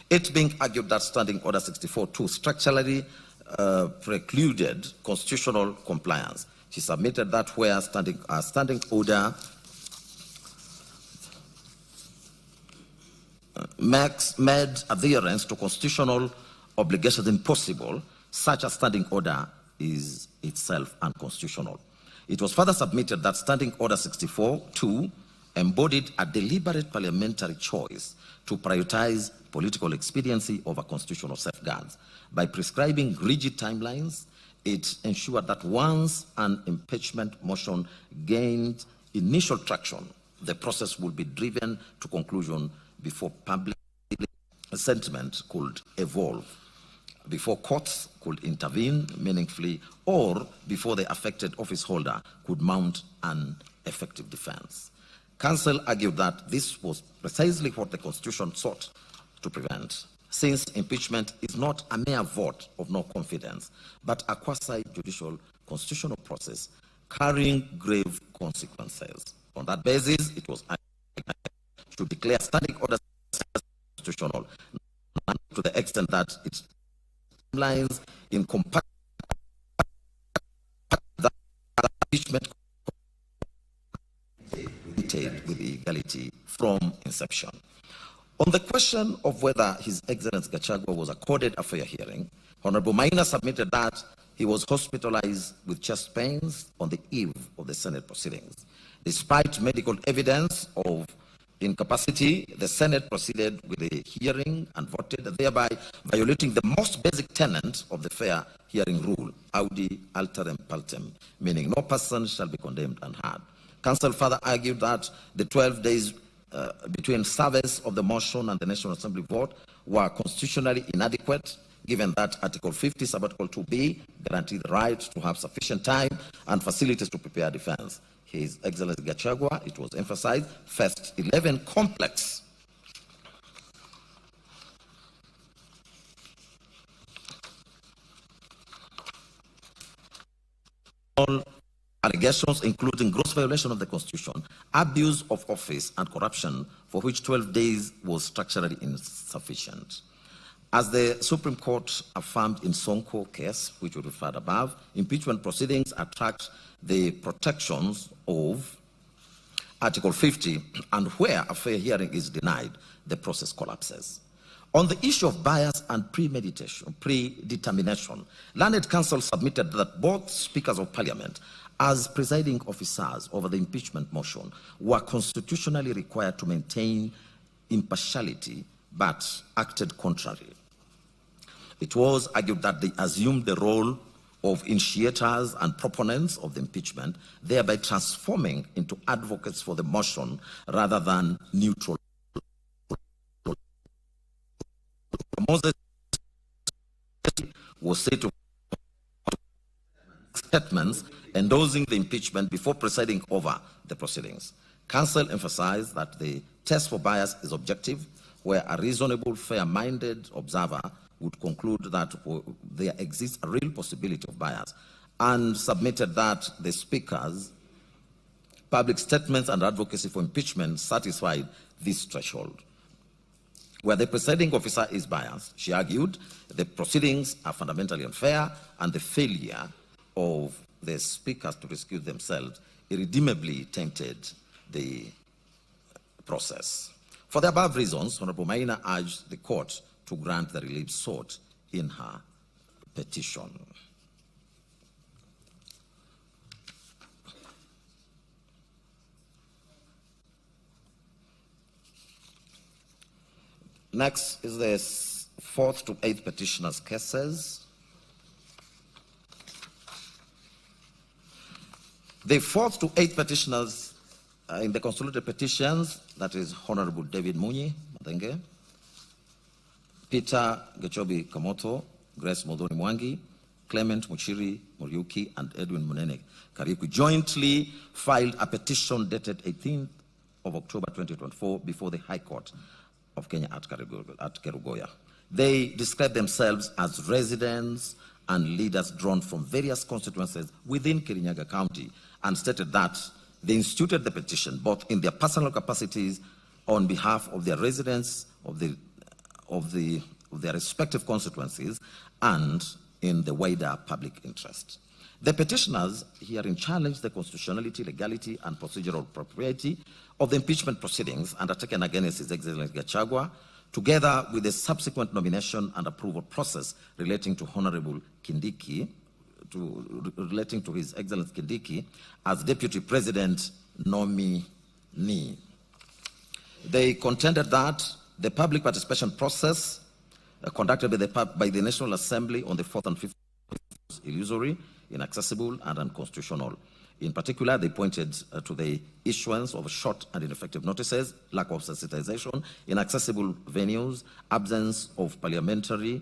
it being argued that Standing Order 64-2 structurally precluded constitutional compliance. She submitted that where standing order made adherence to constitutional obligations impossible, such a standing order is itself unconstitutional. It was further submitted that Standing Order 64-2 embodied a deliberate parliamentary choice to prioritize political expediency over constitutional safeguards. By prescribing rigid timelines, it ensured that once an impeachment motion gained initial traction, the process would be driven to conclusion before public sentiment could evolve, before courts could intervene meaningfully, or before the affected office holder could mount an effective defense. Counsel argued that this was precisely what the Constitution sought to prevent, since impeachment is not a mere vote of no confidence, but a quasi-judicial constitutional process carrying grave consequences. On that basis, it was to declare standing orders constitutional, to the extent that it lines in compatibility that impeachment with legality from inception. On the question of whether His Excellency Gachagua was accorded a fair hearing, Honorable Maina submitted that he was hospitalized with chest pains on the eve of the Senate proceedings. Despite medical evidence of incapacity, the Senate proceeded with a hearing and voted, thereby violating the most basic tenet of the fair hearing rule, audi alterem partem, meaning no person shall be condemned unheard. Counsel further argued that the 12 days between service of the motion and the National Assembly vote were constitutionally inadequate, given that Article 50, Subarticle 2B guaranteed the right to have sufficient time and facilities to prepare defense. His Excellency Gachagua, it was emphasized, faced 11 complex allegations, including gross violation of the Constitution, abuse of office, and corruption, for which 12 days was structurally insufficient. As the Supreme Court affirmed in Sonko case, which we referred above, impeachment proceedings attract the protections of Article 50, and where a fair hearing is denied, the process collapses. On the issue of bias and predetermination, Learned Counsel submitted that both Speakers of Parliament, as presiding officers over the impeachment motion, were constitutionally required to maintain impartiality, but acted contrary. It was argued that they assumed the role of initiators and proponents of the impeachment, thereby transforming into advocates for the motion rather than neutral. Moses was said to statements endorsing the impeachment before presiding over the proceedings. Counsel emphasized that the test for bias is objective, where a reasonable, fair-minded observer would conclude that there exists a real possibility of bias, and submitted that the Speaker's public statements and advocacy for impeachment satisfied this threshold. Where the presiding officer is biased, she argued, the proceedings are fundamentally unfair, and the failure of the speakers to rescue themselves irredeemably tainted the process. For the above reasons, Honorable Maina urged the court to grant the relief sought in her petition. Next is the 4th to 8th petitioners' cases. The 4th to 8th petitioners in the consolidated petitions, that is Honorable David Munyi Madenge, Peter Gechobi Kamoto, Grace Modoni Mwangi, Clement Muchiri Muriuki, and Edwin Munene Kariuki, jointly filed a petition dated 18th of October 2024 before the High Court of Kenya at Kerugoya. They describe themselves as residents and leaders drawn from various constituencies within Kirinyaga County, and stated that they instituted the petition both in their personal capacities on behalf of their residents of their respective constituencies and in the wider public interest. The petitioners herein challenged the constitutionality, legality, and procedural propriety of the impeachment proceedings undertaken against His Excellency Gachagua, together with the subsequent nomination and approval process relating to Honorable Kindiki, relating to His Excellency Kindiki as Deputy President nominee. They contended that the public participation process conducted by the National Assembly on the 4th and 5th was illusory, inaccessible, and unconstitutional. In particular, they pointed to the issuance of short and ineffective notices, lack of sensitization, inaccessible venues, absence of parliamentary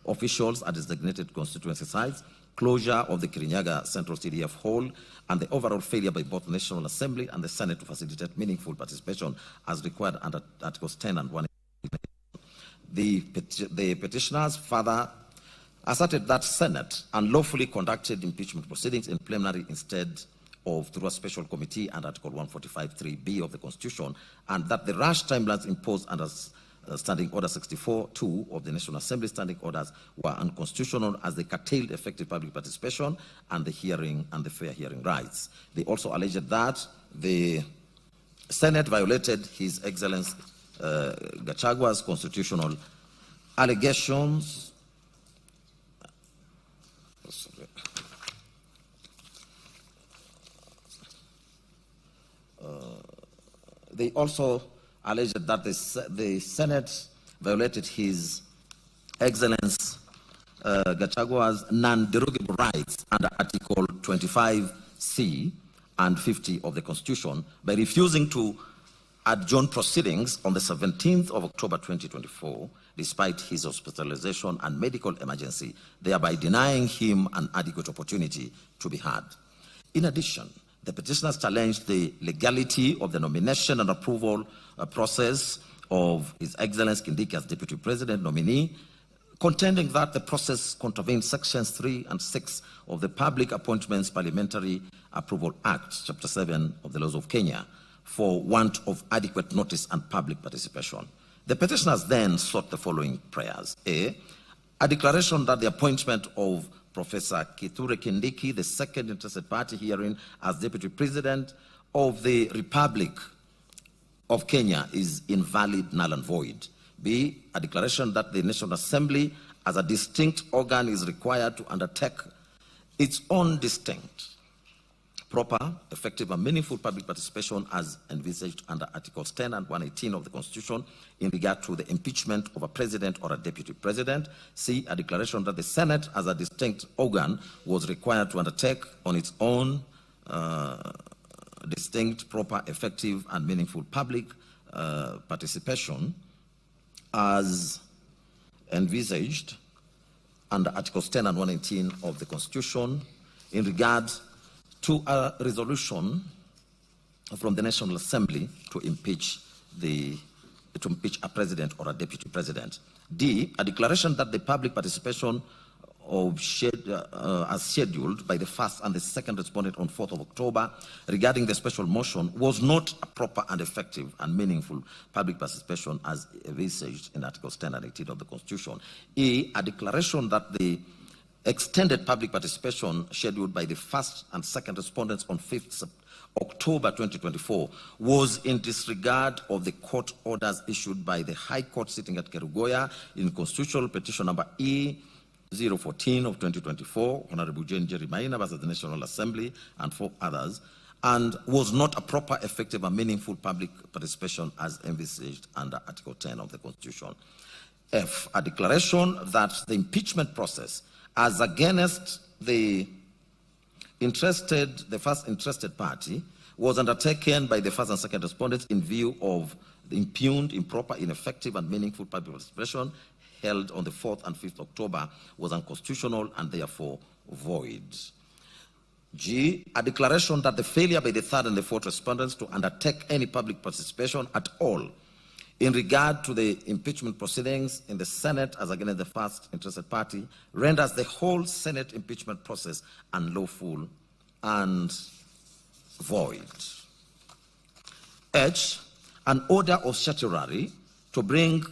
officials at designated constituency sites, closure of the Kirinyaga Central CDF Hall, and the overall failure by both the National Assembly and the Senate to facilitate meaningful participation as required under Articles 10 and 1. The petitioners further asserted that Senate unlawfully conducted impeachment proceedings in plenary instead of through a special committee under Article 145(3)(b) of the Constitution, and that the rash timelines imposed under Standing Order 64(2) of the National Assembly standing orders were unconstitutional as they curtailed effective public participation and the hearing and the fair hearing rights. They also alleged that the Senate violated His Excellency Gachagua's constitutional allegations. They also alleged that the Senate violated His Excellency Gachagua's non-derogable rights under Article 25(c) and 50 of the Constitution by refusing to adjourn proceedings on the 17th of October 2024, despite his hospitalization and medical emergency, thereby denying him an adequate opportunity to be heard. In addition, the petitioners challenged the legality of the nomination and approval process of His Excellency Kindiki as Deputy President nominee, contending that the process contravened Sections 3 and 6 of the Public Appointments Parliamentary Approval Act, Chapter 7 of the Laws of Kenya, for want of adequate notice and public participation. The petitioners then sought the following prayers. A declaration that the appointment of Professor Kithure Kindiki, the second interested party herein, as Deputy President of the Republic of Kenya is invalid, null and void. B, a declaration that the National Assembly as a distinct organ is required to undertake its own distinct, proper, effective, and meaningful public participation as envisaged under Articles 10 and 118 of the Constitution in regard to the impeachment of a president or a deputy president. C, a declaration that the Senate as a distinct organ was required to undertake on its own distinct, proper, effective, and meaningful public participation as envisaged under Articles 10 and 118 of the Constitution in regard to a resolution from the National Assembly to impeach a president or a deputy president. D, a declaration that the public participation as scheduled by the first and the second respondent on 4th of October regarding the special motion was not a proper and effective and meaningful public participation as envisaged in Articles 10 and 18 of the Constitution. E, a declaration that the extended public participation scheduled by the first and second respondents on 5th October 2024 was in disregard of the court orders issued by the High Court sitting at Kerugoya in constitutional petition number E014 of 2024, Honorable Jane Jerry Maina versus the National Assembly and 4 others, and was not a proper, effective, and meaningful public participation as envisaged under Article 10 of the Constitution. F, a declaration that the impeachment process as against the first interested party was undertaken by the first and second respondents in view of the impugned, improper, ineffective, and meaningful public participation held on the 4th and 5th October was unconstitutional and therefore void. G, a declaration that the failure by the third and the fourth respondents to undertake any public participation at all in regard to the impeachment proceedings in the Senate as against the first interested party renders the whole Senate impeachment process unlawful and void. H, an order of certiorari to bring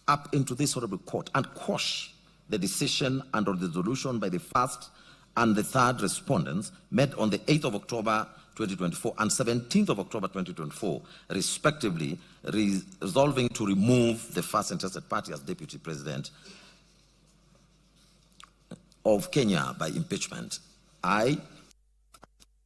up into this honorable court and quash the decision and or the resolution by the first and the third respondents made on the 8th of October 2024 and 17th of October 2024, respectively, resolving to remove the first interested party as deputy president of Kenya by impeachment. I,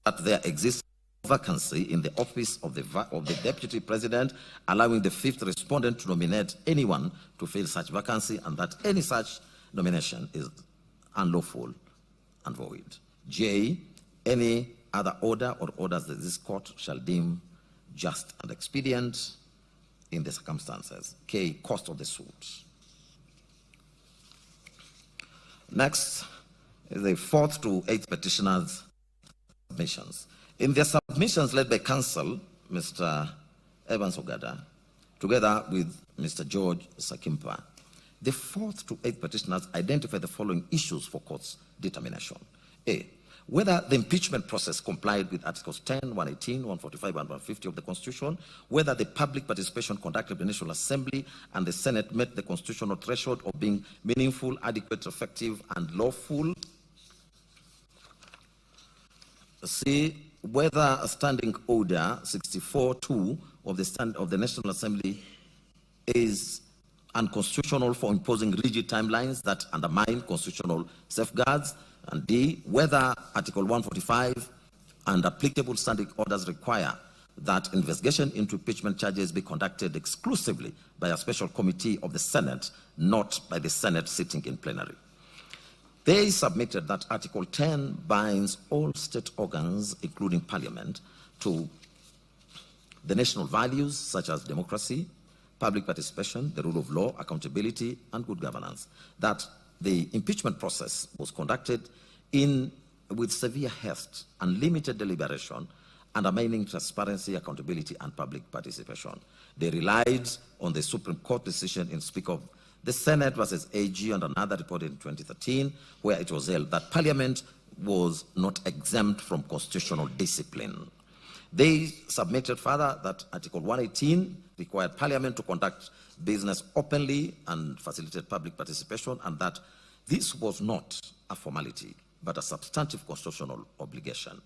that there exists a vacancy in the office of the deputy president, allowing the fifth respondent to nominate anyone to fill such vacancy, and that any such nomination is unlawful and void. J, any other order or orders that this court shall deem just and expedient in the circumstances. K, cost of the suit. Next is the 4th to 8th petitioners' submissions. In their submissions led by counsel, Mr. Evans Ogada, together with Mr. George Sakimpa, the 4th to 8th petitioners identify the following issues for court's determination. A, whether the impeachment process complied with Articles 10, 118, 145, and 150 of the Constitution, whether the public participation conducted by the National Assembly and the Senate met the constitutional threshold of being meaningful, adequate, effective, and lawful. C, whether a standing order 64.2 of the National Assembly is unconstitutional for imposing rigid timelines that undermine constitutional safeguards. And D, whether Article 145 and applicable standing orders require that investigation into impeachment charges be conducted exclusively by a special committee of the Senate, not by the Senate sitting in plenary. They submitted that Article 10 binds all state organs, including Parliament, to the national values such as democracy, public participation, the rule of law, accountability, and good governance. That the impeachment process was conducted with severe haste and limited deliberation, undermining transparency, accountability, and public participation. They relied on the Supreme Court decision in Speak of the Senate versus AG and another reported in 2013, where it was held that Parliament was not exempt from constitutional discipline. They submitted further that Article 118 required Parliament to conduct business openly and facilitate public participation, and that this was not a formality, but a substantive constitutional obligation.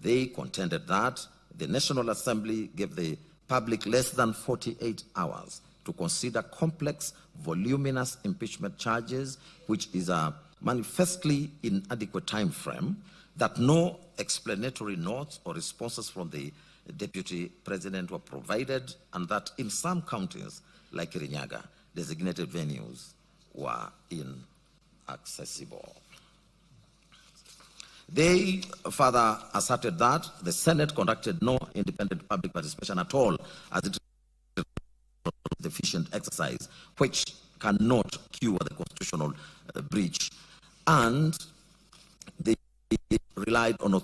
They contended that the National Assembly gave the public less than 48 hours to consider complex, voluminous impeachment charges, which is a manifestly inadequate time frame, that no explanatory notes or responses from the deputy president were provided, and that in some counties, like Kirinyaga, designated venues were inaccessible. They further asserted that the Senate conducted no independent public participation at all, as it is a deficient exercise, which cannot cure the constitutional breach. And they relied on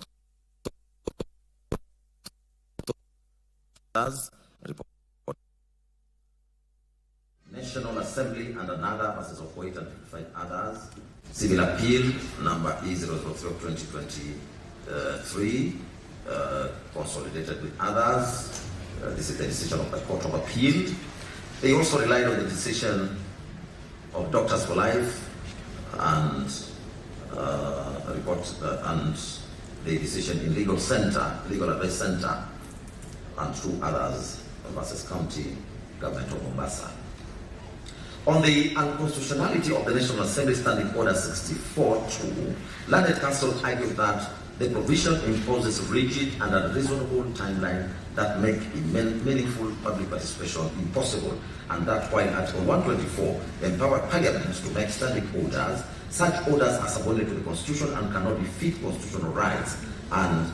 National Assembly and another versus Okoit and 55 others. Civil appeal number E003 of 2023, consolidated with others. This is the decision of the Court of Appeal. They also relied on the decision of Doctors for Life and report and the decision in Legal Advice Center, and 2 others versus County Government of Mombasa. On the unconstitutionality of the National Assembly Standing Order 64-2, Learned Counsel argued that the provision imposes rigid and unreasonable timeline that make meaningful public participation impossible, and that while Article 124 empowered Parliament to make standing orders, such orders are subordinate to the Constitution and cannot defeat constitutional rights, and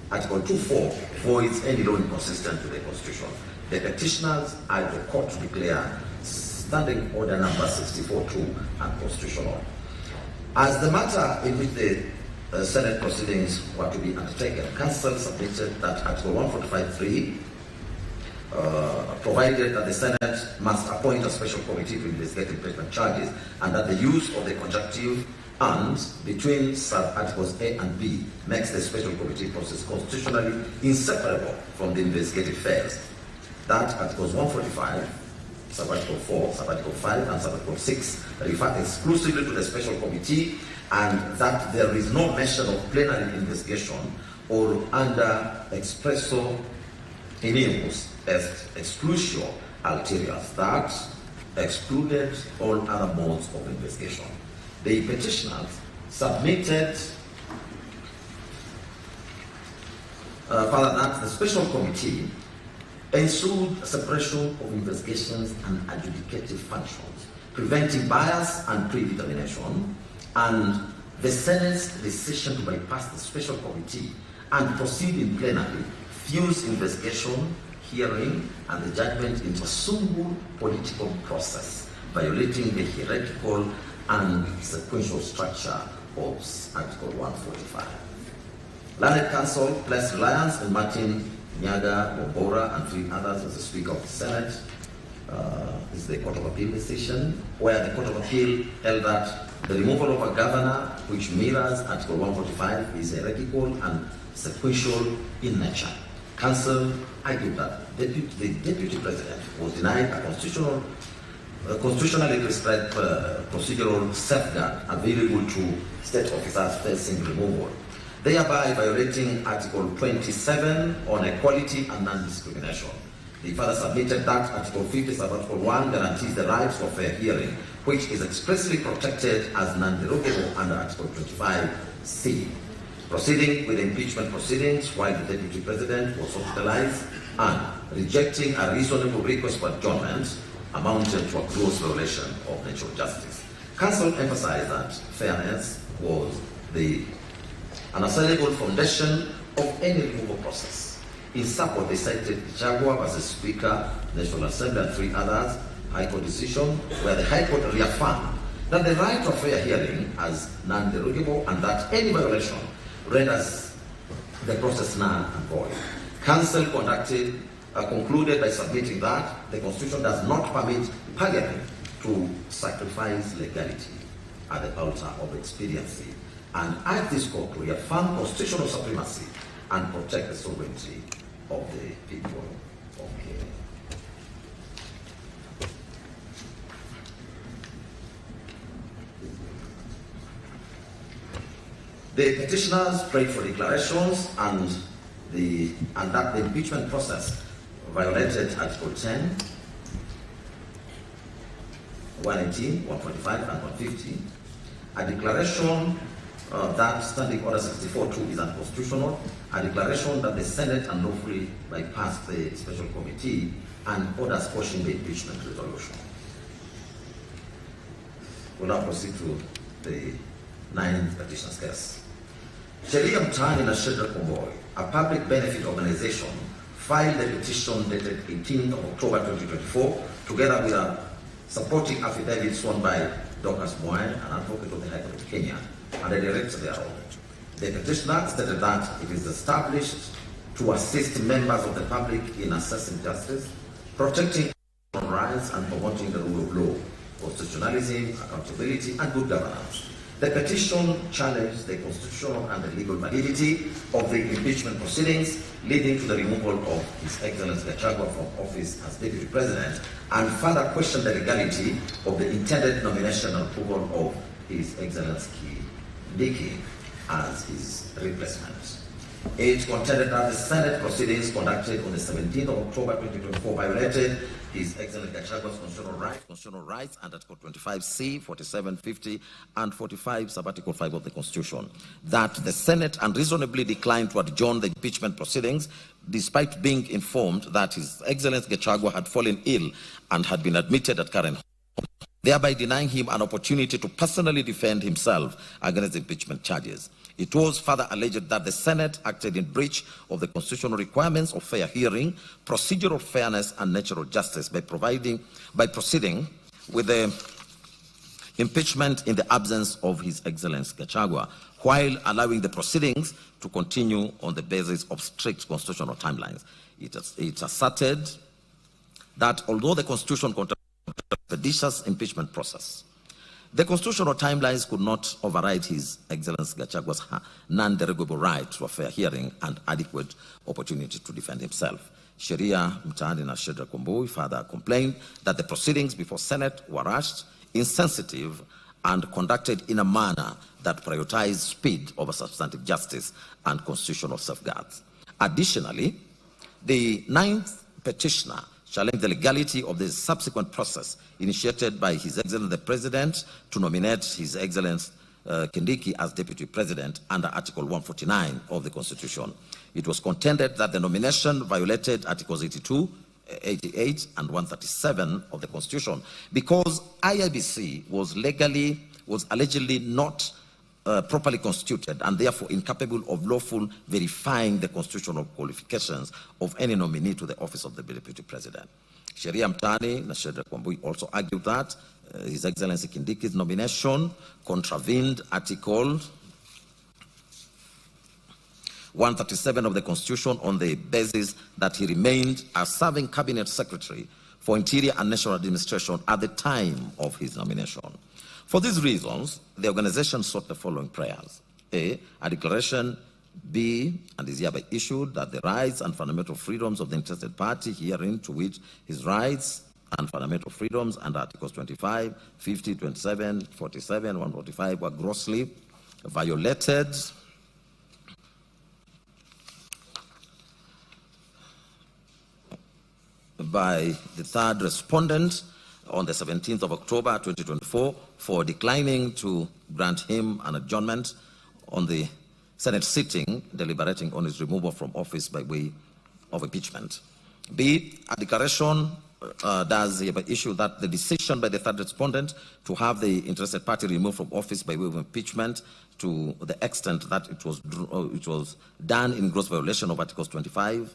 Article 24 voids any law inconsistent with the Constitution. The petitioners urge the court to declare Standing Order number 64-2 unconstitutional. As the matter in which the Senate proceedings were to be undertaken, Council submitted that Article 145.3 provided that the Senate must appoint a special committee to investigate impeachment charges, and that the use of the conjunctive and between sub-articles A and B makes the special committee process constitutionally inseparable from the investigative phase. That Articles 145, Sub-Article 4, Sub-Article 5, and Sub-Article 6 refer exclusively to the special committee, and that there is no mention of plenary investigation or under expresso inimus est exclusio ulteriors that excluded all other modes of investigation. The petitioners submitted further that the special committee ensured separation of investigations and adjudicative functions, preventing bias and predetermination, and the Senate's decision to bypass the special committee and proceed in plenary fused investigation, hearing, and the judgment into a single political process, violating the hierarchical and sequential structure of Article 145. Learned Counsel placed reliance on Martin Nyaga, Mobora, and 3 others as the Speaker of the Senate. This is the Court of Appeal decision, where the Court of Appeal held that the removal of a governor, which mirrors Article 145, is hierarchical and sequential in nature. Counsel argued that the Deputy President was denied a constitutionally prescribed procedural safeguard available to state officers facing removal, thereby violating Article 27 on equality and non-discrimination. The further submitted that Article 50, Sub-Article 1 guarantees the right to a fair hearing, which is expressly protected as non-derogable under Article 25C. Proceeding with impeachment proceedings while the Deputy President was hospitalized and rejecting a reasonable request for adjournment amounted to a gross violation of natural justice. Counsel emphasized that fairness was the unassailable foundation of any removal process. In support, they cited Gahagua versus Speaker, National Assembly, and 3 others, High Court decision, where the High Court reaffirmed that the right to a fair hearing as non-derogable and that any violation renders the process null and void. Counsel concluded by submitting that the Constitution does not permit Parliament to sacrifice legality at the altar of expediency, and urged this court to reaffirm constitutional supremacy and protect the sovereignty of the people of Kenya. The petitioners prayed for declarations and that the impeachment process violated Article 10, 118, 125, and 150. A declaration that Standing Order 64-2 is unconstitutional, a declaration that the Senate unlawfully bypassed the special committee, and orders quashing the impeachment resolution. We'll now proceed to the 9th petitioner's case. Sheria Mtaani na Shedrack Komboy, a public benefit organization, filed a petition dated 18th of October 2024, together with a supporting affidavit sworn by Dorcas Moine, an advocate of the High Court of Kenya, and the director thereof. The petitioner stated that it is established to assist members of the public in assessing justice, protecting rights, and promoting the rule of law, constitutionalism, accountability, and good governance. The petition challenged the constitutional and the legal validity of the impeachment proceedings, leading to the removal of His Excellency Gachagua from office as Deputy President, and further questioned the legality of the intended nomination and approval of His Excellency Kindiki as his replacement. It contended that the Senate proceedings conducted on the 17th of October 2024 violated His Excellency Gachagua's constitutional rights under Article 25C, 47, 50, and 45, Sub-Article 5 of the Constitution. That the Senate unreasonably declined to adjourn the impeachment proceedings despite being informed that His Excellency Gachagua had fallen ill and had been admitted at current home, thereby denying him an opportunity to personally defend himself against the impeachment charges. It was further alleged that the Senate acted in breach of the constitutional requirements of fair hearing, procedural fairness, and natural justice by proceeding with the impeachment in the absence of His Excellency Gachagua, while allowing the proceedings to continue on the basis of strict constitutional timelines. It asserted that although the Constitution contains a expeditious impeachment process, the constitutional timelines could not override His Excellency Gachagua's non-derogable right to a fair hearing and adequate opportunity to defend himself. Sheria Mtaani na Shedrack Wambui further complained that the proceedings before Senate were rushed, insensitive, and conducted in a manner that prioritized speed over substantive justice and constitutional safeguards. Additionally, the ninth petitioner challenged the legality of the subsequent process initiated by His Excellency the President to nominate His Excellency Kindiki as Deputy President under Article 149 of the Constitution. It was contended that the nomination violated Articles 82, 88, and 137 of the Constitution because IIBC was allegedly not properly constituted and therefore incapable of lawful verifying the constitutional qualifications of any nominee to the office of the Deputy President. Sheria Mtaani na Shedrack Wambui also argued that His Excellency Kindiki's nomination contravened Article 137 of the Constitution on the basis that he remained a serving Cabinet Secretary for Interior and National Administration at the time of his nomination. For these reasons, the organization sought the following prayers. A declaration be and is hereby issued that the rights and fundamental freedoms of the interested party herein to which his rights and fundamental freedoms under Articles 25, 50, 27, 47, 145 were grossly violated by the third respondent on the 17th of October 2024 for declining to grant him an adjournment on the Senate sitting deliberating on his removal from office by way of impeachment. B, a declaration does hereby issue that the decision by the third respondent to have the interested party removed from office by way of impeachment to the extent that it was done in gross violation of Articles 25,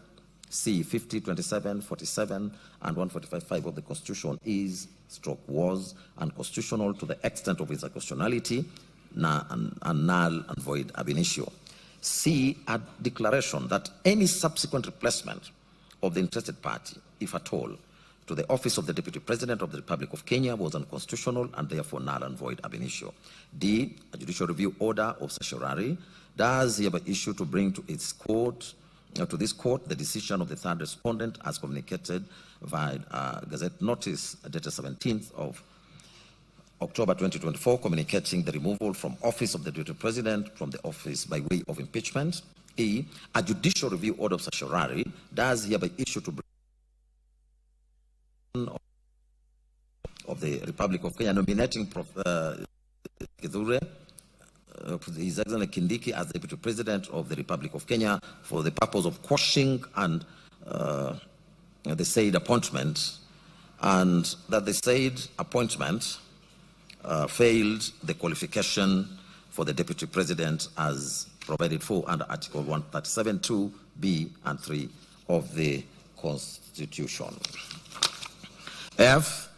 C, 50, 27, 47, and 145.5 of the Constitution was unconstitutional to the extent of its unconstitutionality and null and void ab initio. C, a declaration that any subsequent replacement of the interested party, if at all, to the office of the Deputy President of the Republic of Kenya was unconstitutional and therefore null and void ab initio. D, a judicial review order of certiorari does hereby issue to bring to its court to this court the decision of the third respondent as communicated via Gazette notice dated 17th of October 2024, communicating the removal from office of the Deputy President from the office by way of impeachment. E, a judicial review order of certiorari does hereby issue to bring of the Republic of Kenya nominating His Excellency Kindiki as Deputy President of the Republic of Kenya for the purpose of quashing and the said appointment, and that the said appointment failed the qualification for the Deputy President as provided for under Article 137(2) B and 3 of the Constitution. F,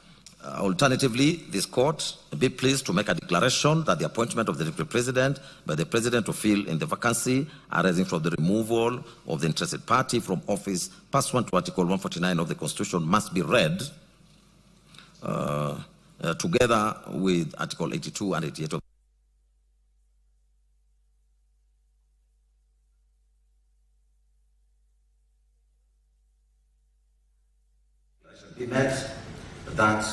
alternatively, this court be pleased to make a declaration that the appointment of the Deputy President by the President to fill in the vacancy arising from the removal of the interested party from office pursuant to Article 149 of the Constitution must be read together with Article 82 and 88 of the met that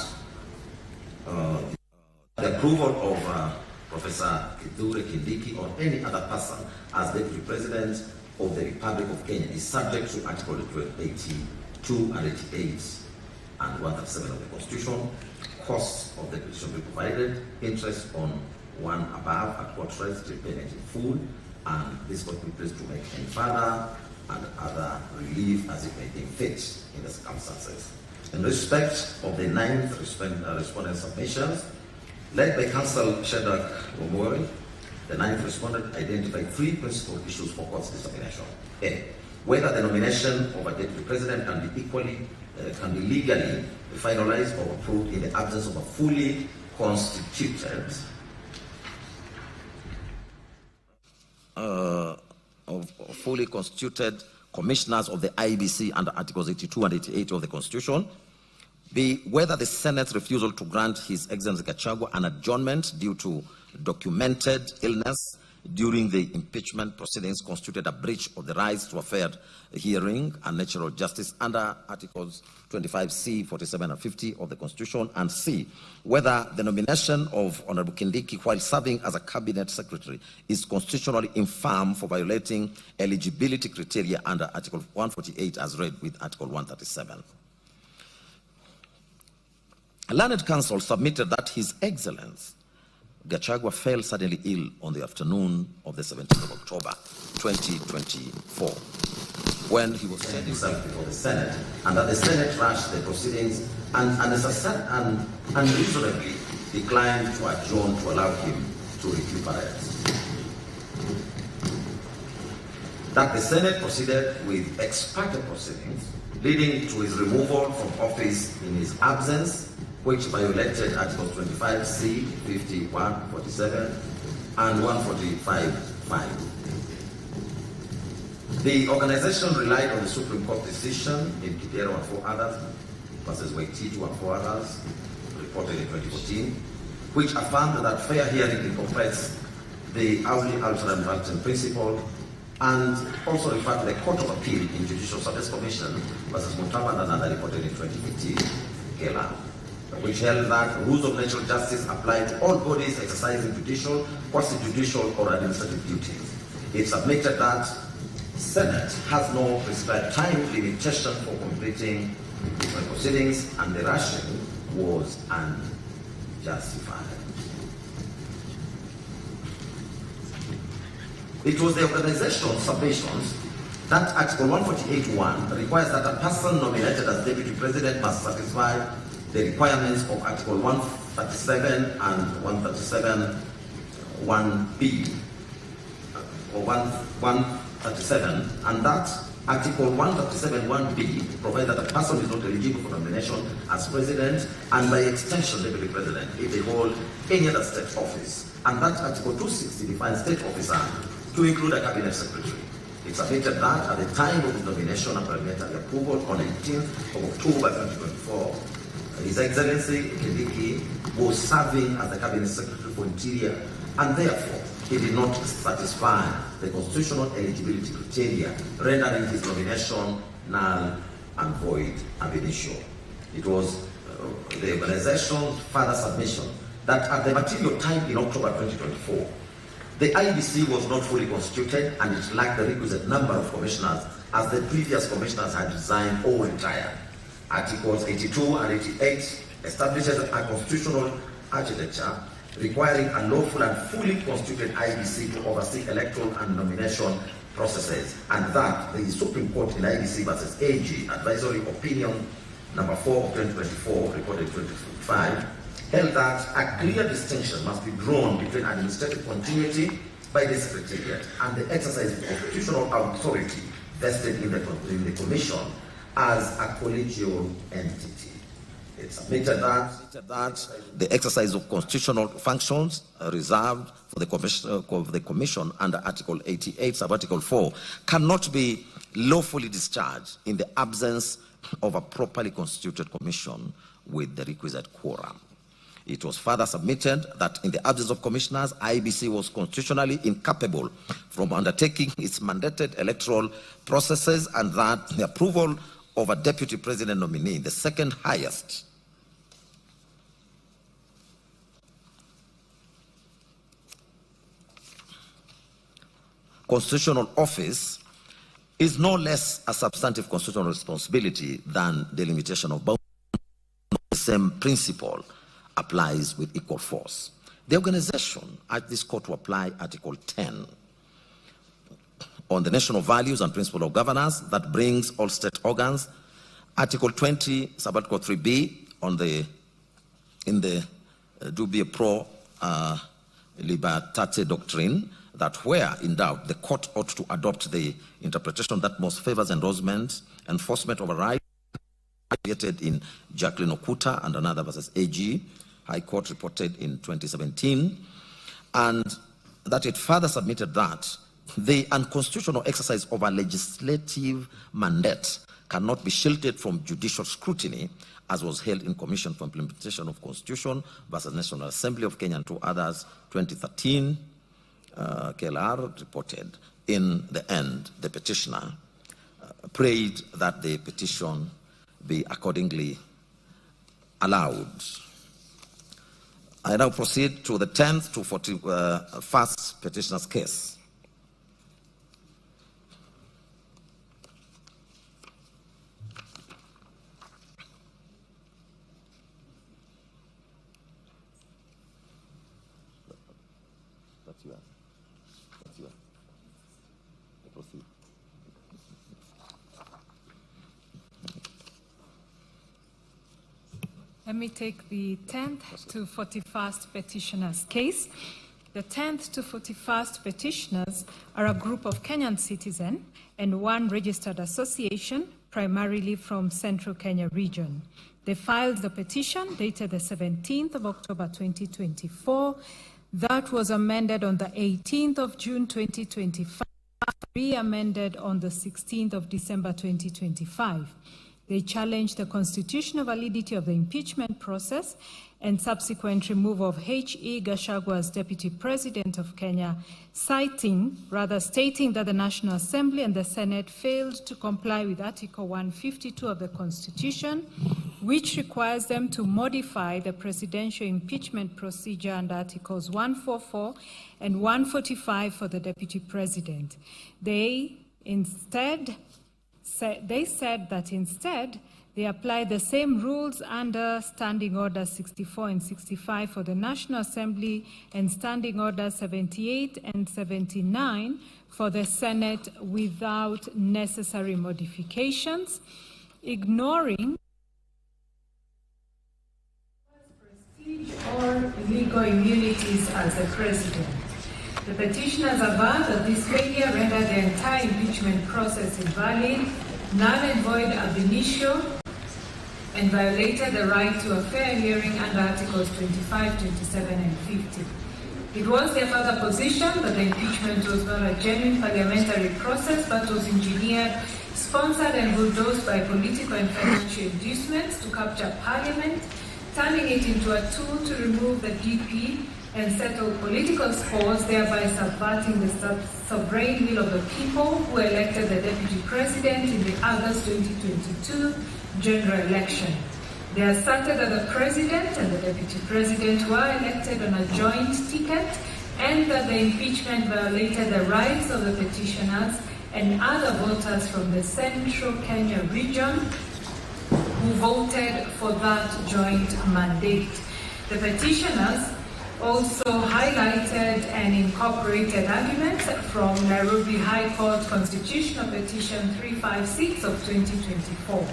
the approval of Professor Kithure Kindiki, or any other person as Deputy President of the Republic of Kenya is subject to Article 82 and 88 and 137 of the Constitution. Costs of the petition be provided, interest on one above at court rates, repayment in full, and this could be placed to make any further and other relief as it may be fit in the circumstances. In respect of the 9th respondent submissions, led by Counsel Shadrach Omori, the 9th respondent identified 3 principal issues for court's determination. A, whether the nomination of a deputy president can be legally finalized or approved in the absence of a fully constituted commissioners of the IEBC under Articles 82 and 88 of the Constitution. B, whether the Senate's refusal to grant His Excellency Gachagua an adjournment due to documented illness during the impeachment proceedings constituted a breach of the rights to a fair hearing and natural justice under Articles 25C, 47 and 50 of the Constitution. And C, whether the nomination of Honorable Kindiki while serving as a cabinet secretary is constitutionally infirm for violating eligibility criteria under Article 148 as read with Article 137. A learned counsel submitted that His Excellency Gachagua fell suddenly ill on the afternoon of the 17th of October, 2024, when he was sent himself before the Senate, and that the Senate rushed the proceedings and unreasonably declined to adjourn to allow him to recuperate. That the Senate proceeded with expected proceedings, leading to his removal from office in his absence, which violated Articles 25C, 51, 47, and 145(5). The organization relied on the Supreme Court decision in Kidero and 4 others, versus Waititu and 4 others, reported in 2014, which affirmed that fair hearing incorporates the Auli Alteram Valtem principle, and also referred to the Court of Appeal in Judicial Service Commission versus Mutava and another reported in 2015, Kela, which held that rules of natural justice apply to all bodies exercising judicial, quasi-judicial, or administrative duties. It submitted that Senate has no prescribed time limitation for completing different proceedings, and the rushing was unjustified. It was the organization's submissions that Article 148(1) requires that a person nominated as deputy president must satisfy the requirements of Article 137 and 137(1)(b), or 137, and that Article 137(1)(b) provides that a person is not eligible for nomination as president and by extension deputy president if they hold any other state office, and that Article 260 defines state officer to include a cabinet secretary. It submitted that at the time of his nomination and parliamentary approval on 18th of October 2024, His Excellency Kindiki was serving as the Cabinet Secretary for Interior, and therefore he did not satisfy the constitutional eligibility criteria, rendering his nomination null and void ab initio. It was the organization's further submission that at the material time in October 2024, the IBC was not fully constituted and it lacked the requisite number of commissioners, as the previous commissioners had resigned or retired. Articles 82 and 88 establishes a constitutional architecture requiring a lawful and fully constituted IBC to oversee electoral and nomination processes, and that the Supreme Court in IBC versus AG Advisory Opinion number 4 of 2024, reported 2025, held that a clear distinction must be drawn between administrative continuity by the Secretariat and the exercise of constitutional authority vested in the Commission as a collegial entity. It submitted that the exercise of constitutional functions reserved for the Commission under Article 88, sub-Article 4, cannot be lawfully discharged in the absence of a properly constituted Commission with the requisite quorum. It was further submitted that in the absence of commissioners, IEBC was constitutionally incapable from undertaking its mandated electoral processes, and that the approval of a deputy president nominee, the second highest constitutional office is no less a substantive constitutional responsibility than the limitation of boundaries. The same principle applies with equal force. The organization urged this court to apply Article 10 on the national values and principle of governance that brings all state organs, Article 20, Subarticle 3b in the Dubia Pro Libertate doctrine, that where in doubt, the court ought to adopt the interpretation that most favors endorsement, enforcement of a right created in Jacqueline Okuta and another versus AG, High Court reported in 2017, and that it further submitted that the unconstitutional exercise of a legislative mandate cannot be shielded from judicial scrutiny, as was held in Commission for Implementation of Constitution versus National Assembly of Kenya and two others, 2013, KLR reported. In the end, the petitioner prayed that the petition be accordingly allowed. I now proceed to the 10th to 41st petitioner's case. Let me take the 10th to 41st petitioner's case. The 10th to 41st petitioners are a group of Kenyan citizens and one registered association, primarily from Central Kenya region. They filed the petition dated the 17th of October 2024. That was amended on the 18th of June 2025, re-amended on the 16th of December 2025. They challenged the constitutional validity of the impeachment process and subsequent removal of H.E. Gachagua as Deputy President of Kenya, stating that the National Assembly and the Senate failed to comply with Article 152 of the Constitution, which requires them to modify the presidential impeachment procedure under Articles 144 and 145 for the Deputy President. They said that instead they apply the same rules under Standing Order 64 and 65 for the National Assembly and Standing Order 78 and 79 for the Senate without necessary modifications, ignoring prestige or legal immunities as the President. The petitioners avowed that this failure rendered the entire impeachment process invalid, null and void ab initio, and violated the right to a fair hearing under Articles 25, 27, and 50. It was their further position that the impeachment was not a genuine parliamentary process, but was engineered, sponsored, and bulldozed by political and financial inducements to capture Parliament, turning it into a tool to remove the DP and settle political scores, thereby subverting the sovereign will of the people who elected the Deputy President in the August 2022 general election. They asserted that the President and the Deputy President were elected on a joint ticket and that the impeachment violated the rights of the petitioners and other voters from the Central Kenya region who voted for that joint mandate. The petitioners also highlighted and incorporated arguments from Nairobi High Court Constitutional Petition 356 of 2024.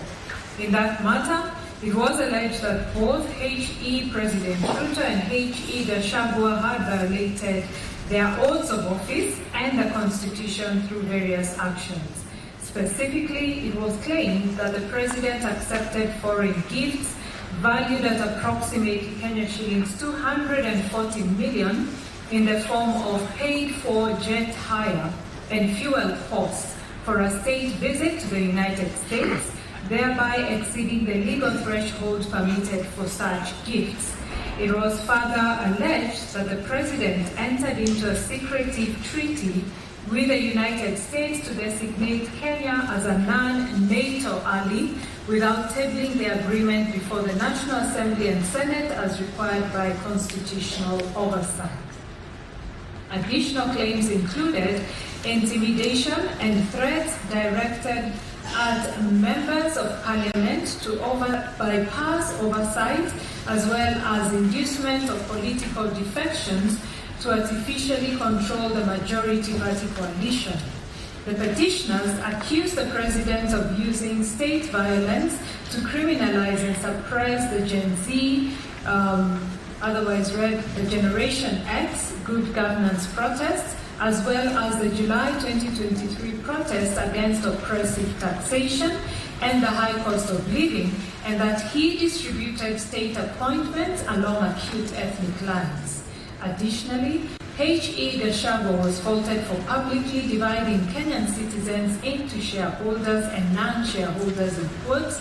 In that matter, it was alleged that both H.E. President Ruto and H.E. Gachagua had violated their oaths of office and the Constitution through various actions. Specifically, it was claimed that the President accepted foreign gifts valued at approximately Kenya shillings 240 million in the form of paid-for jet hire and fuel costs for a state visit to the United States, thereby exceeding the legal threshold permitted for such gifts. It was further alleged that the President entered into a secretive treaty with the United States to designate Kenya as a non-NATO ally without tabling the agreement before the National Assembly and Senate as required by constitutional oversight. Additional claims included intimidation and threats directed at members of parliament to bypass oversight, as well as inducement of political defections to artificially control the majority party coalition. The petitioners accuse the president of using state violence to criminalize and suppress the Gen Z, otherwise read the Generation X, good governance protests, as well as the July 2023 protests against oppressive taxation and the high cost of living, and that he distributed state appointments along acute ethnic lines. Additionally, H.E. Gachagua was faulted for publicly dividing Kenyan citizens into shareholders and non-shareholders in quotes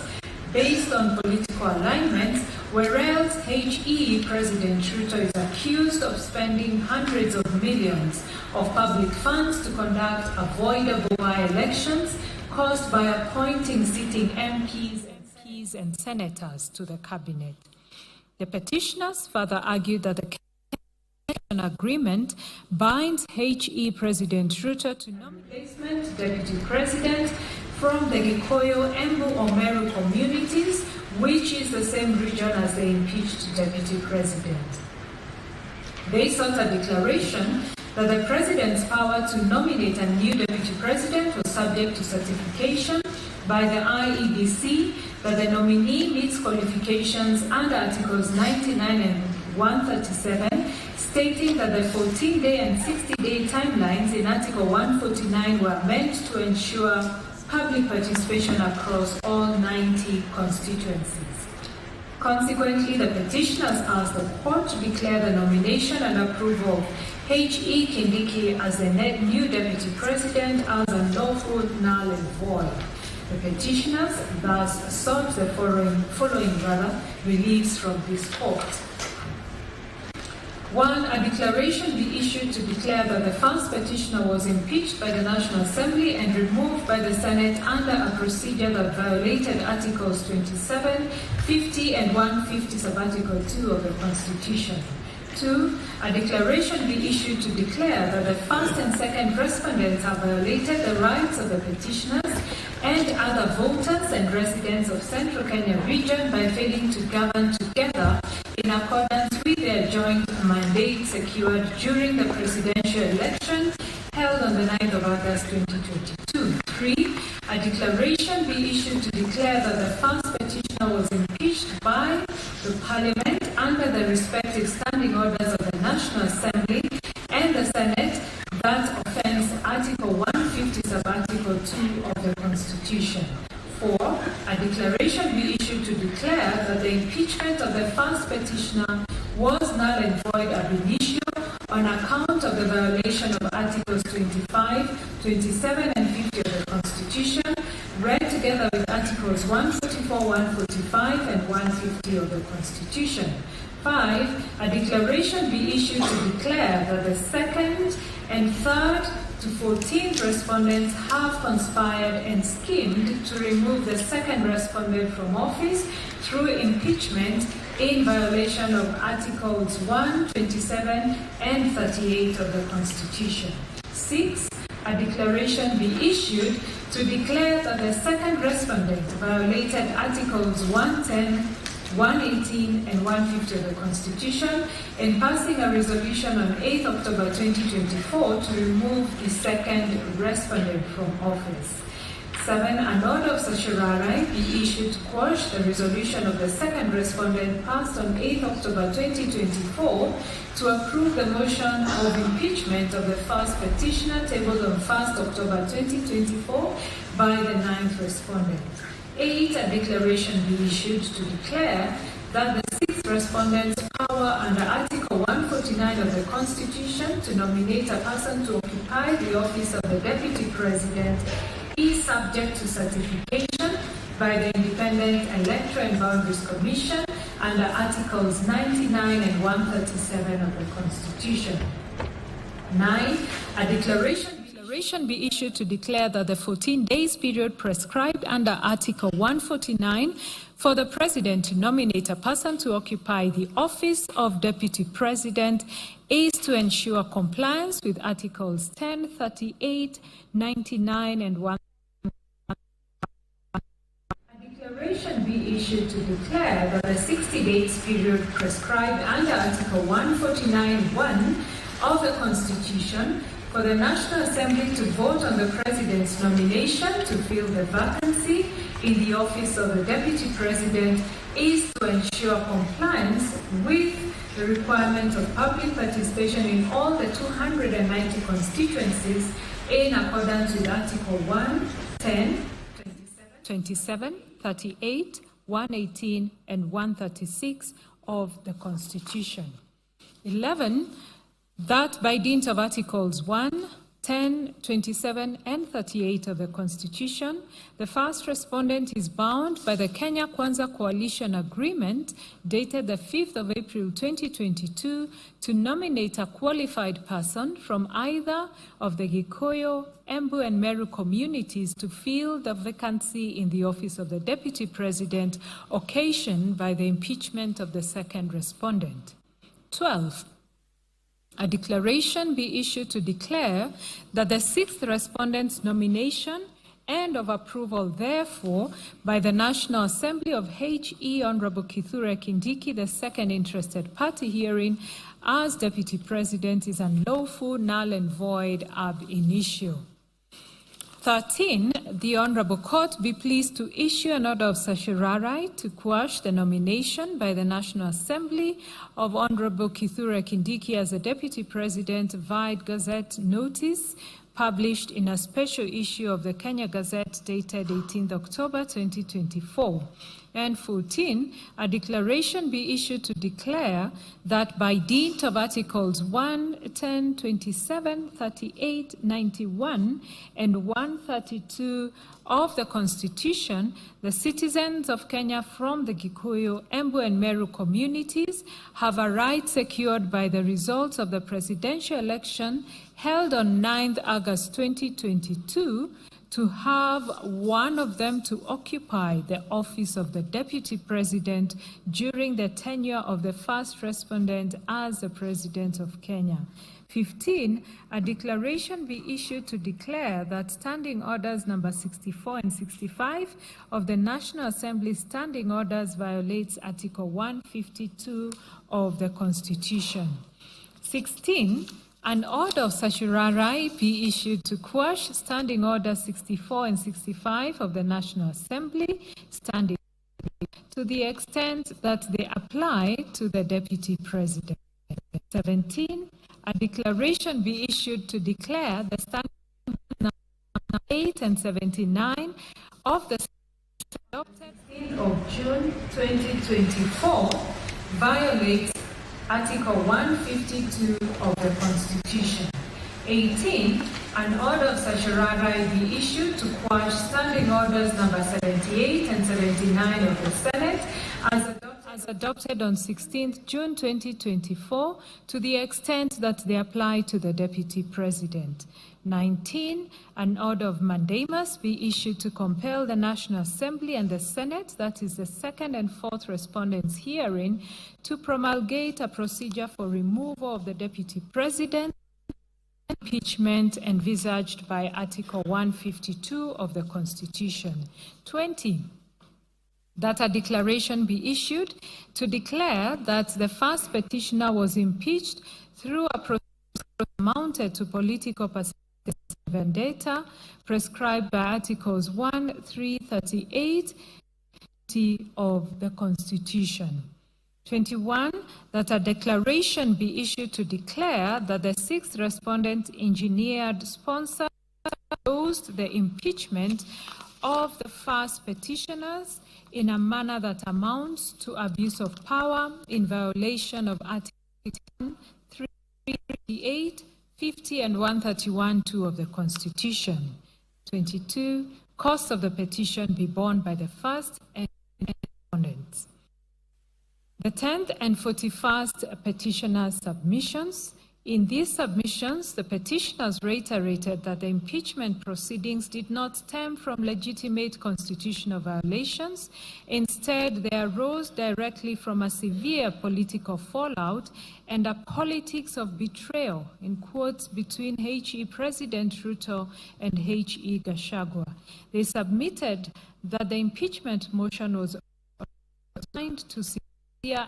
based on political alignments, whereas H.E. President Ruto is accused of spending hundreds of millions of public funds to conduct avoidable by-elections caused by appointing sitting MPs and senators to the cabinet. The petitioners further argued that the agreement binds H.E. President Ruto to nominate deputy president from the Gikuyu, Embu, or Meru communities, which is the same region as the impeached deputy president. They sought a declaration that the president's power to nominate a new deputy president was subject to certification by the IEBC, that the nominee meets qualifications under Articles 99 and 137, stating that the 14-day and 60-day timelines in Article 149 were meant to ensure public participation across all 90 constituencies. Consequently, the petitioners asked the court to declare the nomination and approval of H.E. Kindiki as the new deputy president as unlawful, null and void. The petitioners thus sought the following reliefs from this court. 1. A declaration be issued to declare that the first petitioner was impeached by the National Assembly and removed by the Senate under a procedure that violated Articles 27, 50, and 150 sub-Article 2 of the Constitution. 2. A declaration be issued to declare that the first and second respondents have violated the rights of the petitioners and other voters and residents of Central Kenya region by failing to govern together in accordance with their joint mandate secured during the presidential election held on the 9th of August 2022. 3. A declaration be issued to declare that the first petitioner was impeached by the Parliament under the respective standing orders of the National Assembly and the Senate that offends Article 150 sub-Article 2 of the Constitution. 4. A declaration be issued to declare that the impeachment of the first petitioner was null and void ab initio on account of the violation of Articles 25, 27, and 50 of the Constitution, read together with Articles 144, 145, and 150 of the Constitution. 5. A declaration be issued to declare that the second and third to 14th respondents have conspired and schemed to remove the second respondent from office through impeachment in violation of Articles 1, 27, and 38 of the Constitution. 6. A declaration be issued to declare that the second respondent violated Articles 110, 118 and 150 of the Constitution in passing a resolution on 8th October 2024 to remove the second respondent from office. 7. An order of certiorari be issued to quash the resolution of the second respondent passed on 8th October 2024 to approve the motion of impeachment of the first petitioner tabled on 1st October 2024 by the 9th respondent. 8. A declaration be issued to declare that the 6th respondent's power under Article 149 of the Constitution to nominate a person to occupy the office of the Deputy President is subject to certification by the Independent Electoral and Boundaries Commission under Articles 99 and 137 of the Constitution. 9. A declaration declaration be issued to declare that the 14 days period prescribed under Article 149 for the President to nominate a person to occupy the office of Deputy President is to ensure compliance with Articles 10, 38, 99, and 1. A declaration be issued to declare that the 60 days period prescribed under Article 149(1) of the Constitution for the National Assembly to vote on the President's nomination to fill the vacancy in the office of the Deputy President is to ensure compliance with the requirement of public participation in all the 290 constituencies in accordance with Article 1, 10, 27, 38, 118, and 136 of the Constitution. 11. That by dint of Articles 1, 10, 27, and 38 of the Constitution, the first respondent is bound by the Kenya Kwanza Coalition Agreement dated the 5th of April 2022 to nominate a qualified person from either of the Gikuyu, Embu, and Meru communities to fill the vacancy in the office of the Deputy President occasioned by the impeachment of the second respondent. 12. A declaration be issued to declare that the sixth respondent's nomination and of approval, therefore, by the National Assembly of H.E. Honorable Kithure Kindiki, the second interested party herein, as Deputy President is unlawful, null and void ab initio. 13, the Honorable Court be pleased to issue an order of certiorari to quash the nomination by the National Assembly of Honorable Kithure Kindiki as a Deputy President via Gazette notice published in a special issue of the Kenya Gazette dated 18th October 2024. And 14, a declaration be issued to declare that by dint of Articles 1, 10, 27, 38, 91, and 132 of the Constitution, the citizens of Kenya from the Gikuyu, Embu, and Meru communities have a right secured by the results of the presidential election held on 9th August 2022 to have one of them to occupy the office of the Deputy President during the tenure of the first respondent as the President of Kenya. 15, a declaration be issued to declare that Standing Orders number 64 and 65 of the National Assembly Standing Orders violates Article 152 of the Constitution. 16, an order of certiorari be issued to quash Standing Order 64 and 65 of the National Assembly Standing to the extent that they apply to the Deputy President. 17, a declaration be issued to declare the Standing Order 8 and 79 of the adopted of June 2024 violates Article 152 of the Constitution. 18, an order of certiorari be issued to quash Standing Orders number 78 and 79 of the Senate as adopted on 16th June 2024 to the extent that they apply to the Deputy President. 19, an order of mandamus be issued to compel the National Assembly and the Senate, that is the second and fourth respondents herein, to promulgate a procedure for removal of the Deputy President, impeachment envisaged by Article 152 of the Constitution. 20, that a declaration be issued to declare that the first petitioner was impeached through a procedure amounted to political vendetta prescribed by Articles 1, 3, 38 of the Constitution. 21, that a declaration be issued to declare that the sixth respondent engineered, sponsored, opposed the impeachment of the first petitioners in a manner that amounts to abuse of power in violation of Article 3, 38, 50, and 131(2) of the Constitution. 22, costs of the petition be borne by the first and respondents. The 10th and 41st petitioner's submissions In these submissions, the petitioners reiterated that the impeachment proceedings did not stem from legitimate constitutional violations. Instead, they arose directly from a severe political fallout and a politics of betrayal, in quotes, between HE President Ruto and HE Gachagua. They submitted that the impeachment motion was assigned to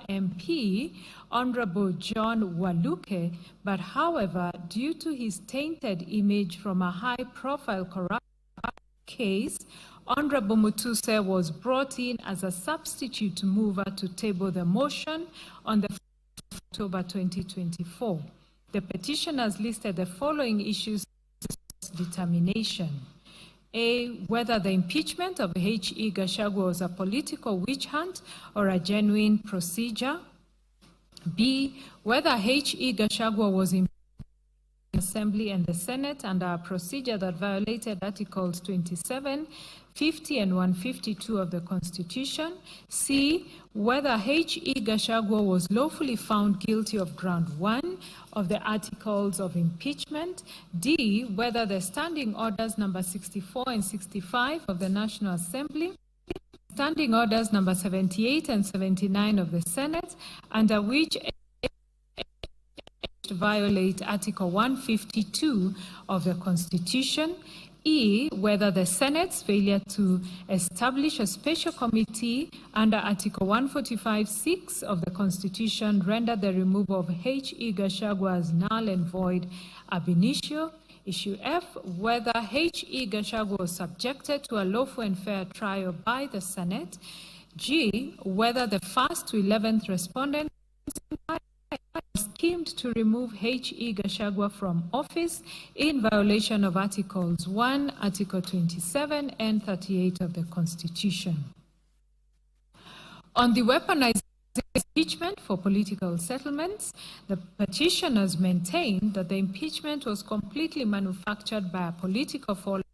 MP Honorable John Waluke, but however, due to his tainted image from a high-profile corruption case, Honorable Mutuse was brought in as a substitute mover to table the motion on the 4th of October 2024. The petitioners listed the following issues for determination. A, whether the impeachment of H.E. Gachagua was a political witch hunt or a genuine procedure. B, whether H.E. Gachagua was in the Assembly and the Senate under a procedure that violated Articles 27, 50, and 152 of the Constitution. C, whether H.E. Gachagua was lawfully found guilty of ground 1 of the Articles of Impeachment. D, whether the standing orders number 64 and 65 of the National Assembly, standing orders number 78 and 79 of the Senate, under which violate Article 152 of the Constitution. E, whether the Senate's failure to establish a special committee under Article 145(6) of the Constitution rendered the removal of H.E. Gachagua as null and void ab initio. Issue F, whether H.E. Gachagua was subjected to a lawful and fair trial by the Senate. G, whether the 1st to 11th respondents schemed to remove H.E. Gachagua from office in violation of Articles 1, Article 27, and 38 of the Constitution. On the weaponized impeachment for political settlements, the petitioners maintained that the impeachment was completely manufactured by a political fallout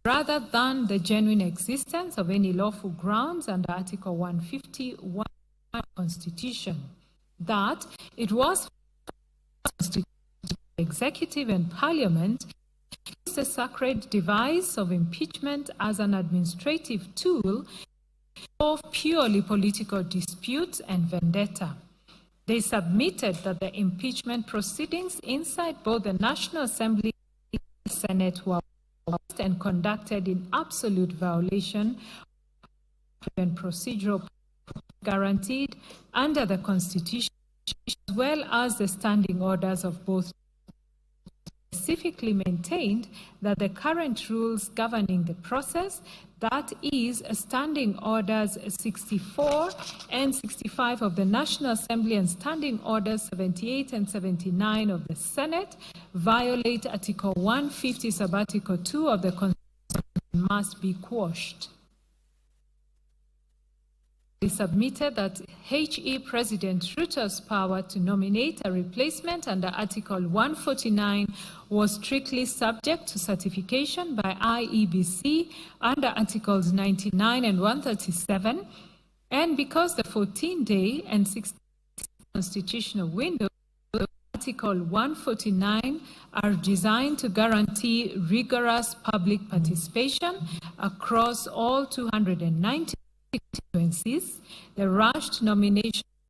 rather than the genuine existence of any lawful grounds under Article 151 of the Constitution. That it was the executive and parliament used the sacred device of impeachment as an administrative tool of purely political disputes and vendetta. They submitted that the impeachment proceedings inside both the National Assembly and the Senate were and conducted in absolute violation of procedural guaranteed under the Constitution, as well as the standing orders of both. Specifically maintained that the current rules governing the process, that is, Standing Orders 64 and 65 of the National Assembly and Standing Orders 78 and 79 of the Senate, violate Article 150 sub-Article 2 of the Constitution and must be quashed. They submitted that HE President Ruto's power to nominate a replacement under Article 149 was strictly subject to certification by IEBC under Articles 99 and 137, and because the 14-day and 16 constitutional windows of Article 149 are designed to guarantee rigorous public participation across all 290 constituencies, the rushed nomination